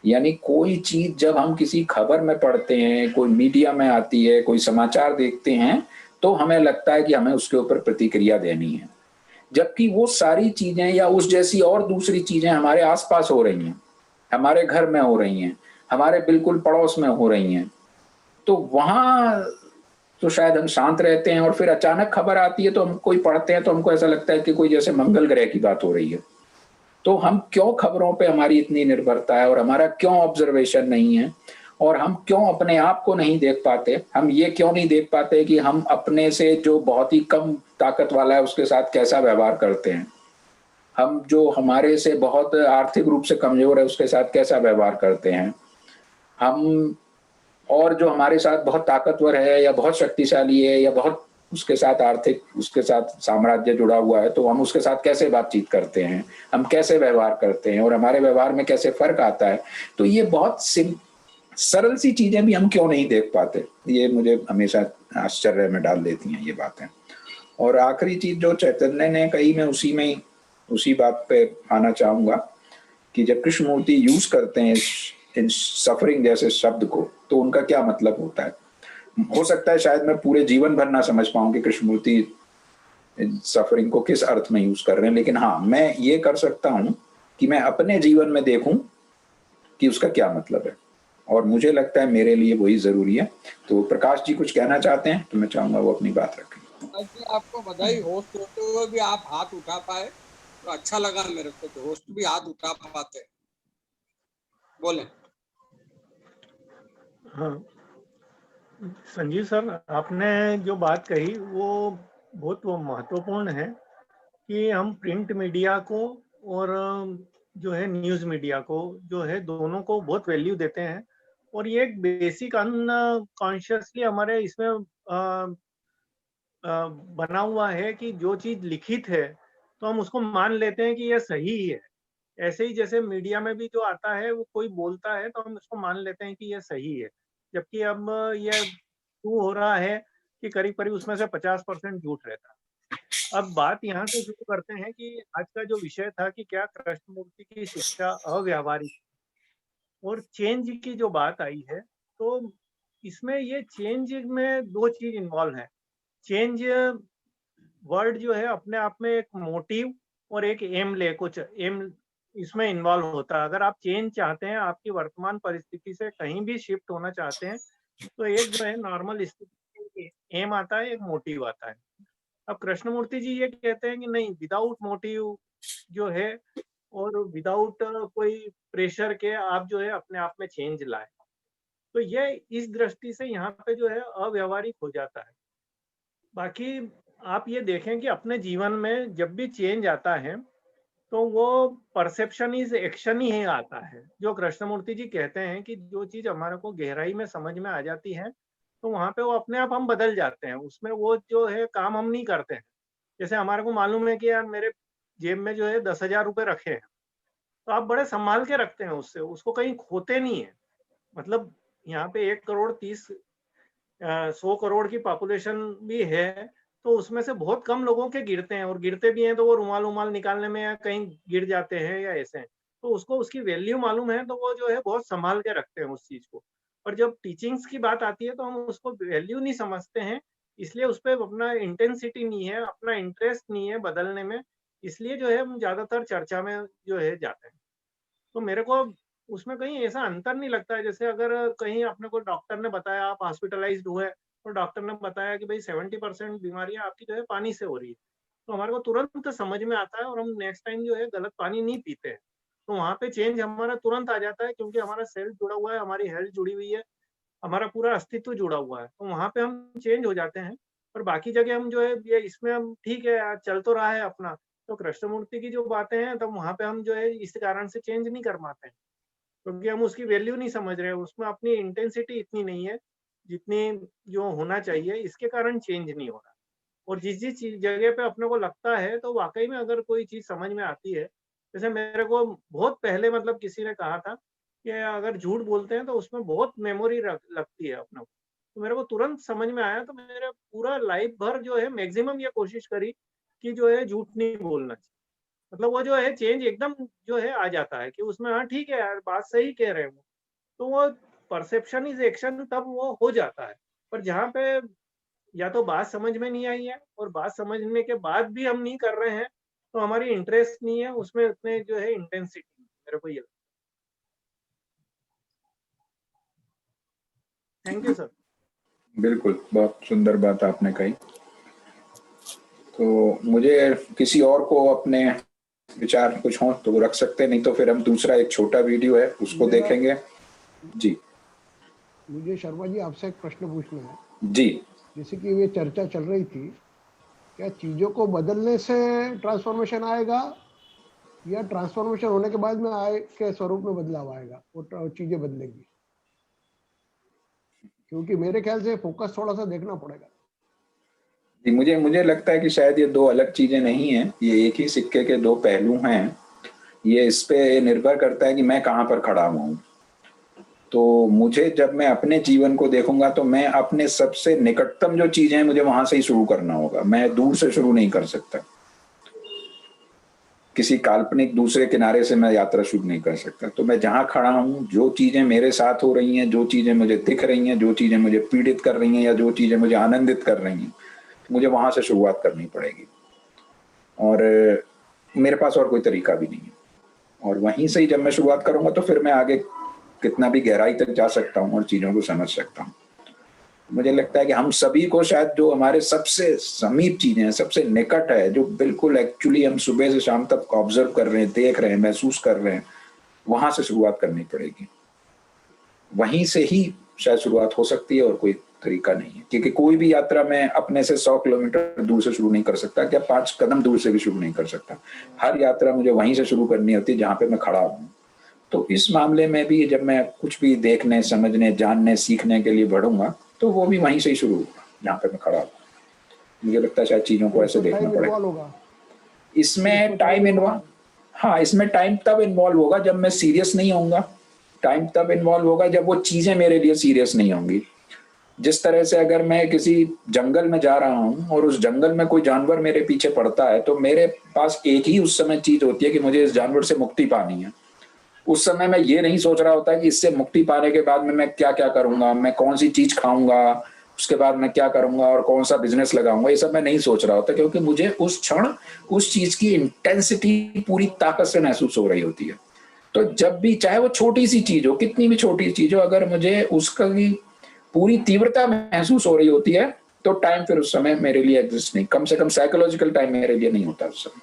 A: यानी कोई चीज़ जब हम किसी खबर में पढ़ते हैं, कोई मीडिया में आती है, कोई समाचार देखते हैं, तो हमें लगता है कि हमें उसके ऊपर प्रतिक्रिया देनी है, जबकि वो सारी चीज़ें या उस जैसी और दूसरी चीज़ें हमारे आसपास हो रही हैं, हमारे घर में हो रही हैं, हमारे बिल्कुल पड़ोस में हो रही हैं. तो वहाँ तो शायद हम शांत रहते हैं और फिर अचानक खबर आती है तो हम कोई पढ़ते हैं तो हमको ऐसा लगता है कि कोई जैसे मंगल ग्रह की बात हो रही है. तो हम क्यों खबरों पे हमारी इतनी निर्भरता है और हमारा क्यों ऑब्जर्वेशन नहीं है और हम क्यों अपने आप को नहीं देख पाते? हम ये क्यों नहीं देख पाते कि हम अपने से जो बहुत ही कम ताकत वाला है उसके साथ कैसा व्यवहार करते हैं, हम जो हमारे से बहुत आर्थिक रूप से कमजोर है उसके साथ कैसा व्यवहार करते हैं, हम और जो हमारे साथ बहुत ताकतवर है या बहुत शक्तिशाली है या बहुत उसके साथ आर्थिक, उसके साथ साम्राज्य जुड़ा हुआ है, तो हम उसके साथ कैसे बातचीत करते हैं, हम कैसे व्यवहार करते हैं और हमारे व्यवहार में कैसे फर्क आता है। तो ये बहुत सरल सी चीजें भी हम क्यों नहीं देख पाते, ये मुझे हमेशा आश्चर्य में डाल देती हैं ये बातें। और आखिरी चीज जो चैतन्य ने कही, मैं उसी बात पे आना चाहूंगा कि जब कृष्णमूर्ति यूज करते हैं इन सफरिंग जैसे शब्द को, तो उनका क्या मतलब होता है। हो सकता है शायद मैं पूरे जीवन भर ना समझ पाऊं कि कृष्णमूर्ति सफरिंग को किस अर्थ में यूज कर रहे हैं, लेकिन हाँ, मैं ये कर सकता हूं कि मैं अपने जीवन में देखूं कि उसका क्या मतलब है, और मुझे लगता है मेरे लिए वही जरूरी है। तो प्रकाश जी कुछ कहना चाहते हैं तो मैं चाहूंगा वो अपनी बात रखें।
F: जी आपको बधाई, होस्ट होते हुए भी आप हाथ उठा पाए तो अच्छा लगा मेरे को, तो होस्ट भी हाथ उठा पाते। बोले।
J: हाँ संजीव सर, आपने जो बात कही वो बहुत महत्वपूर्ण है कि हम प्रिंट मीडिया को और जो है न्यूज़ मीडिया को जो है दोनों को बहुत वैल्यू देते हैं, और ये एक बेसिक अनकॉन्शियसली हमारे इसमें बना हुआ है कि जो चीज लिखित है तो हम उसको मान लेते हैं कि यह सही है। ऐसे ही जैसे मीडिया में भी जो आता है वो कोई बोलता है तो हम उसको मान लेते हैं कि यह सही है, जबकि अब यह क्यों हो रहा है कि करीब करीब उसमें से 50% झूठ रहता है। अब बात यहाँ से शुरू करते हैं कि आज का जो विषय था कि क्या कृष्णमूर्ति की शिक्षा अव्यावहारिक, और चेंज की जो बात आई है, तो इसमें ये चेंज में दो चीज इन्वॉल्व है। चेंज वर्ड जो है अपने आप में एक मोटिव और एक एम ले, कुछ एम इसमें इन्वॉल्व होता है। अगर आप चेंज चाहते हैं, आपकी वर्तमान परिस्थिति से कहीं भी शिफ्ट होना चाहते हैं, तो एक जो है नॉर्मल स्थिति एम आता है, एक मोटिव आता है। अब कृष्णमूर्ति जी ये कहते हैं कि नहीं, विदाउट मोटिव जो है और विदाउट कोई प्रेशर के आप जो है अपने आप में चेंज लाए, तो ये इस दृष्टि से यहाँ पे जो है अव्यवहारिक हो जाता है। बाकी आप ये देखें कि अपने जीवन में जब भी चेंज आता है तो वो परसेप्शन इज एक्शन ही आता है। जो कृष्णमूर्ति जी कहते हैं कि जो चीज हमारे को गहराई में समझ में आ जाती है तो वहां पे वो अपने आप हम बदल जाते हैं, उसमें वो जो है काम हम नहीं करते हैं। जैसे हमारे को मालूम है कि यार मेरे जेब में जो है 10,000 रुपए रखे हैं, तो आप बड़े संभाल के रखते हैं, उससे उसको कहीं खोते नहीं है। मतलब यहाँ पे 1 करोड़ 100 करोड़ की पॉपुलेशन भी है, तो उसमें से बहुत कम लोगों के गिरते हैं, और गिरते भी हैं तो वो रुमाल निकालने में या कहीं गिर जाते हैं या ऐसे हैं। तो उसको उसकी वैल्यू मालूम है तो वो जो है बहुत संभाल के रखते हैं उस चीज को। और जब टीचिंग्स की बात आती है तो हम उसको वैल्यू नहीं समझते हैं, इसलिए उस पर अपना इंटेंसिटी नहीं है, अपना इंटरेस्ट नहीं है बदलने में, इसलिए जो है हम ज्यादातर चर्चा में जो है जाते हैं। तो मेरे को उसमें कहीं ऐसा अंतर नहीं लगता है। जैसे अगर कहीं अपने को डॉक्टर ने बताया, आप हॉस्पिटलाइज्ड हुए, तो डॉक्टर ने बताया कि भाई 70% बीमारियां आपकी जो है पानी से हो रही है, तो हमारे को तुरंत समझ में आता है और हम नेक्स्ट टाइम जो है गलत पानी नहीं पीते हैं। तो वहाँ पे चेंज हमारा तुरंत आ जाता है, क्योंकि हमारा सेल्फ जुड़ा हुआ है, हमारी हेल्थ जुड़ी हुई है, हमारा पूरा अस्तित्व जुड़ा हुआ है, तो वहाँ पे हम चेंज हो जाते हैं। पर बाकी जगह हम जो है ये इसमें हम ठीक है यार, चल तो रहा है अपना। तो कृष्णमूर्ति की जो बातें हैं तब वहाँ पे हम जो है इस कारण से चेंज नहीं कर पाते हैं, क्योंकि हम उसकी वैल्यू नहीं समझ रहे हैं, उसमें अपनी इंटेंसिटी इतनी नहीं है जितनी जो होना चाहिए, इसके कारण चेंज नहीं हो रहा। और जिस जिस जगह पे अपने को लगता है तो वाकई में अगर कोई चीज समझ में आती है, जैसे मेरे को बहुत पहले मतलब किसी ने कहा था कि अगर झूठ बोलते हैं तो उसमें बहुत मेमोरी लगती है अपने को, तो मेरे को तुरंत समझ में आया। तो मेरे पूरा लाइफ भर जो है मैक्सिमम ये कोशिश करी कि जो है झूठ नहीं बोलना चाहिए। मतलब वो जो है चेंज एकदम जो है आ जाता है कि उसमें हाँ ठीक है यार, बात सही कह रहे हैं वो, तो वो परसेप्शन इज एक्शन तब वो हो जाता है। पर जहाँ पे या तो बात समझ में नहीं आई है, और बात समझने के बाद भी हम नहीं कर रहे हैं, तो हमारी इंटरेस्ट नहीं है उसमें, उतने जो है इंटेंसिटी मेरे को ये लगता है। Thank you sir.
A: बिल्कुल, बहुत सुंदर बात आपने कही। तो मुझे किसी और को अपने विचार कुछ हो तो वो रख सकते हैं, नहीं तो फिर हम दूसरा एक छोटा वीडियो है उसको देखेंगे। जी
C: मुझे शर्मा जी आपसे एक प्रश्न पूछना है।
A: जी।
C: जैसे कि ये चर्चा चल रही थी, क्या चीजों को बदलने से ट्रांसफॉर्मेशन आएगा या ट्रांसफॉर्मेशन होने के बाद में आय के स्वरूप में बदलाव आएगा, वो चीजें बदलेंगी? क्योंकि मेरे ख्याल से फोकस थोड़ा सा देखना पड़ेगा।
A: मुझे लगता है कि शायद ये दो अलग चीजें नहीं हैं, ये एक ही सिक्के के दो पहलू हैं। ये इस पे निर्भर करता है कि मैं कहाँ पर खड़ा हूँ। तो मुझे जब मैं अपने जीवन को देखूंगा तो मैं अपने सबसे निकटतम जो चीजें हैं मुझे वहां से ही शुरू करना होगा, मैं दूर से शुरू नहीं कर सकता। किसी काल्पनिक दूसरे किनारे से मैं यात्रा शुरू नहीं कर सकता। तो मैं जहां खड़ा हूं, जो चीजें मेरे साथ हो रही हैं, जो चीजें मुझे दिख रही हैं, जो चीजें मुझे पीड़ित कर रही हैं या जो चीजें मुझे आनंदित कर रही हैं, मुझे वहां से शुरुआत करनी पड़ेगी। और मेरे पास और कोई तरीका भी नहीं है। और वहीं से ही जब मैं शुरुआत करूंगा तो फिर मैं आगे कितना भी गहराई तक जा सकता हूँ और चीजों को समझ सकता हूँ। मुझे लगता है कि हम सभी को शायद जो हमारे सबसे समीप चीजें हैं, सबसे निकट है, जो बिल्कुल एक्चुअली हम सुबह से शाम तक ऑब्जर्व कर रहे हैं, देख रहे हैं, महसूस कर रहे हैं, वहां से शुरुआत करनी पड़ेगी। वहीं से ही शायद शुरुआत हो सकती है और कोई तरीका नहीं है। क्योंकि कोई भी यात्रा मैं अपने से 100 किलोमीटर दूर से शुरू नहीं कर सकता, क्या 5 कदम दूर से भी शुरू नहीं कर सकता। हर यात्रा मुझे वहीं से शुरू करनी होती है जहां पे मैं खड़ा हूँ। तो इस मामले में भी जब मैं कुछ भी देखने, समझने, जानने, सीखने के लिए बढ़ूंगा तो वो भी वहीं से ही शुरू होगा जहाँ पे मैं खड़ा हूँ। मुझे लगता है शायद चीजों को ऐसे देखना पड़ेगा। इसमें टाइम इन्वॉल्व, हाँ, इसमें टाइम तब इन्वॉल्व होगा जब मैं सीरियस नहीं होऊंगा। टाइम तब इन्वॉल्व होगा जब वो चीजें मेरे लिए सीरियस नहीं होंगी। जिस तरह से अगर मैं किसी जंगल में जा रहा हूँ और उस जंगल में कोई जानवर मेरे पीछे पड़ता है तो मेरे पास एक ही उस समय चीज होती है कि मुझे इस जानवर से मुक्ति पानी है। उस समय मैं ये नहीं सोच रहा होता कि इससे मुक्ति पाने के बाद में मैं क्या क्या करूंगा, मैं कौन सी चीज खाऊंगा, उसके बाद मैं क्या करूंगा और कौन सा बिजनेस लगाऊंगा, ये सब मैं नहीं सोच रहा होता। क्योंकि मुझे उस क्षण उस चीज की इंटेंसिटी पूरी ताकत से महसूस हो रही होती है। तो जब भी, चाहे वो छोटी सी चीज हो, कितनी भी छोटी चीज हो, अगर मुझे उसका पूरी तीव्रता महसूस हो रही होती है तो टाइम फिर उस समय मेरे लिए एग्जिस्ट नहीं, कम से कम साइकोलॉजिकल टाइम मेरे लिए नहीं होता उस समय।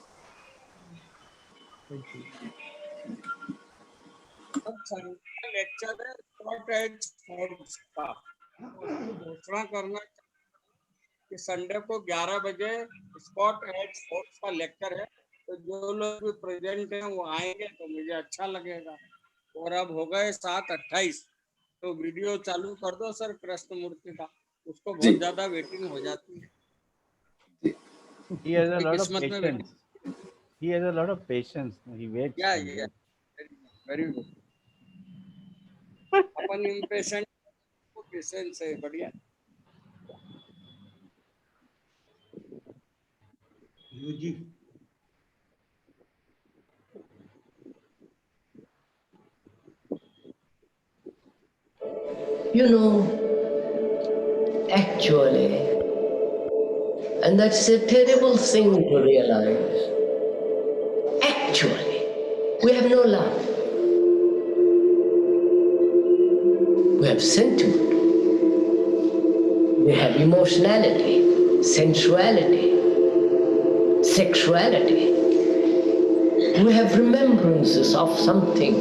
F: लेक्चर है शॉर्ट एज फॉर्म्स का, उसको घोषणा करना कि संडे को 11 बजे स्पॉट एज फॉर्म्स का लेक्चर है। तो जो लोग भी प्रेजेंट हैं वो आएंगे तो मुझे अच्छा लगेगा। और अब हो गए 7:28, तो वीडियो चालू कर दो सर कृष्णमूर्ति का, उसको बहुत ज्यादा वेटिंग हो जाती है।
E: He has a lot of patience. He has a lot of patience. He waits.
F: Yeah. Very good. Upon impatient, patience है, बढ़िया।
B: जी
D: You know, actually, and that's a terrible thing to realize, actually, we have no love. We have sentiment. We have emotionality, sensuality, sexuality. We have remembrances of something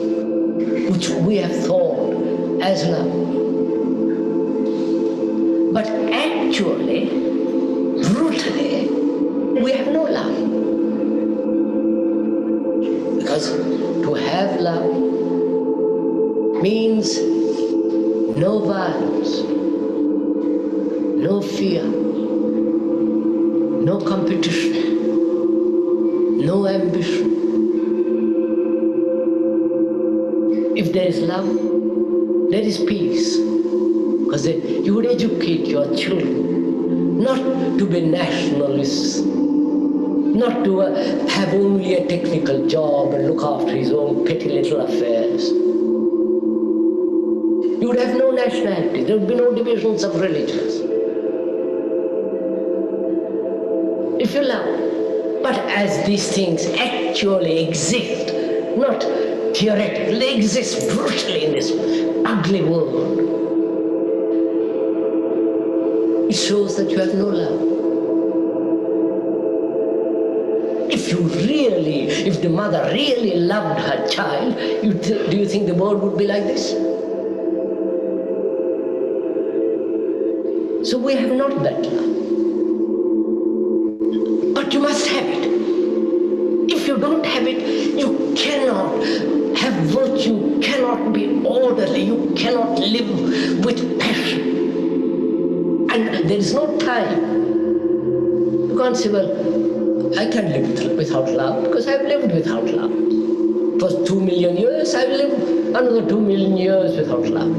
D: which we have thought as love. But actually, brutally, we have no love. Because to have love means no violence, no fear, no competition, no ambition. If there is love, there is peace. Because you would educate your children not to be nationalists, not to have only a technical job and look after his own petty little affairs. You would have no nationality, there would be no divisions of religions. If you love, but as these things actually exist, not theoretically, exist brutally in this ugly world, it shows that you have no love. If the mother really loved her child, do you think the world would be like this? So we have not that love. But you must have it. If you don't have it, you cannot have virtue, cannot be orderly, you cannot live with passion. there is no time. You can't say, well, I can't live without love because I've lived without love. For 2 million years, I've lived another 2 million years without love.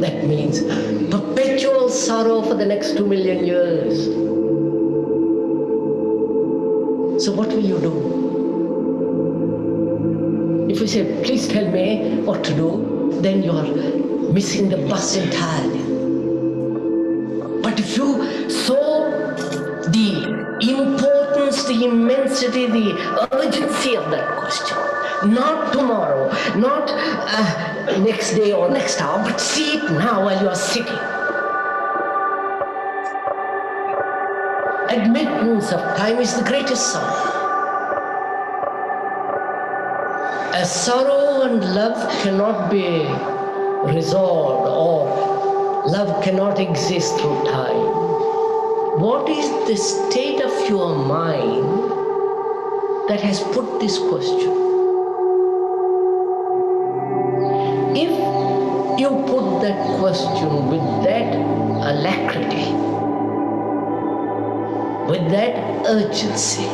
D: That means perpetual sorrow for the next 2 million years. So what will you do? If we say, please tell me what to do, then you are missing the bus entirely. But if you saw the importance, the immensity, the urgency of that question, not tomorrow, not next day or next hour, but see it now while you are sitting. Admittance of time is the greatest sorrow. As sorrow and love cannot be resolved, or love cannot exist through time, what is the state of your mind that has put this question? If you put that question with that alacrity, with that urgency,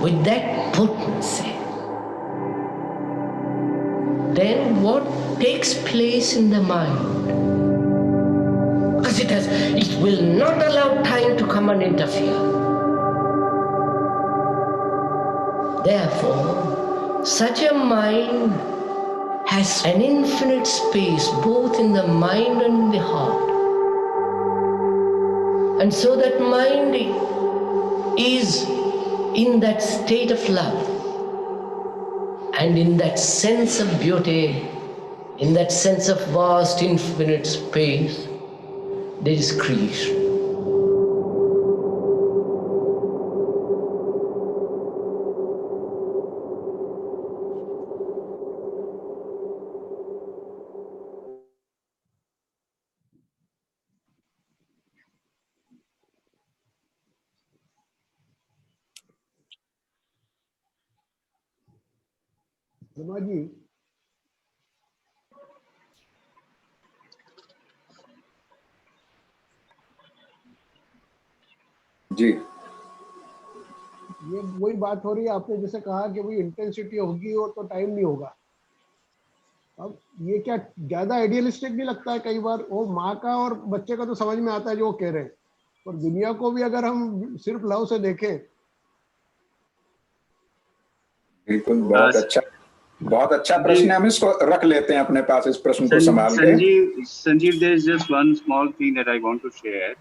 D: with that potency, then what takes place in the mind? Because it will not allow time to come and interfere. Therefore, such a mind has an infinite space both in the mind and in the heart. And so that mind is in that state of love, and in that sense of beauty, in that sense of vast infinite space, there is creation.
C: Sharma ji,
A: जी
C: ये वही बात हो रही है, आपने जैसे कहा कि वही इंटेंसिटी होगी और तो टाइम नहीं होगा। अब ये क्या ज्यादा आइडियलिस्टिक नहीं लगता है कई बार? वो माँ का और बच्चे का तो समझ में आता है जो वो कह रहे हैं, और दुनिया को भी अगर हम सिर्फ लव से देखें।
A: बिल्कुल, बहुत अच्छा प्रश्न है। हम इसको रख लेते हैं अपने पास, इस प्रश्न को संभाल के।
E: Sanjeev, there is just one small thing that I want to share.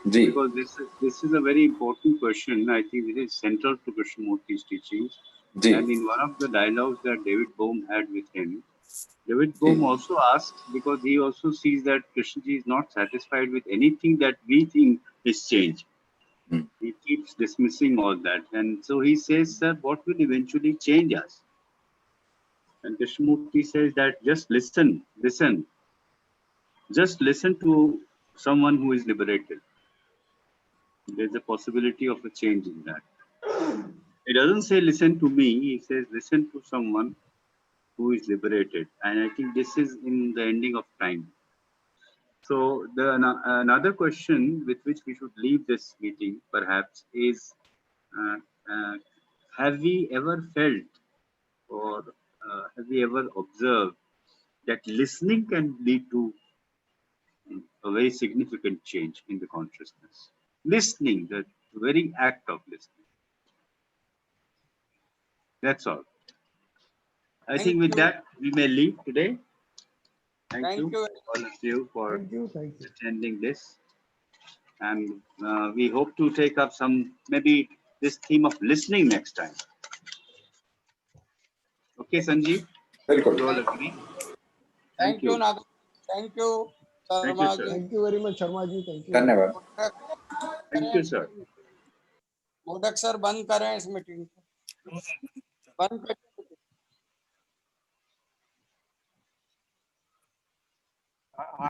A: जी,
E: Because this is a very important question. I think it is central to Krishnamurti's teachings.
A: जी,
E: And in one of the dialogues that David Bohm had with him, David Bohm also asked, because he also sees that Krishnaji is not satisfied with anything that we think is change. He keeps dismissing all that. And so he says, sir, what will eventually change us? And Krishnamurti says that just listen. Just listen to someone who is liberated. There's a possibility of a change in that. He doesn't say listen to me, he says listen to someone who is liberated. And I think this is in the ending of time. So another question with which we should leave this meeting perhaps is, have we ever felt or have we ever observed that listening can lead to a very significant change in the consciousness? Listening, the very act of listening. That's all. I think with that, we may leave today. Thank you all of you for attending this. And we hope to take up maybe this theme of listening next time. Okay, Sanjeev?
A: बिल्कुल।
E: You all agree?
F: Thank you, Naga. Thank you, Sharma ji.
C: Thank you very much, Sharma ji. Thank you.
A: धन्यवाद।
E: Thank you, sir.
F: Modak sir बंद करें इस meeting को, बंद कर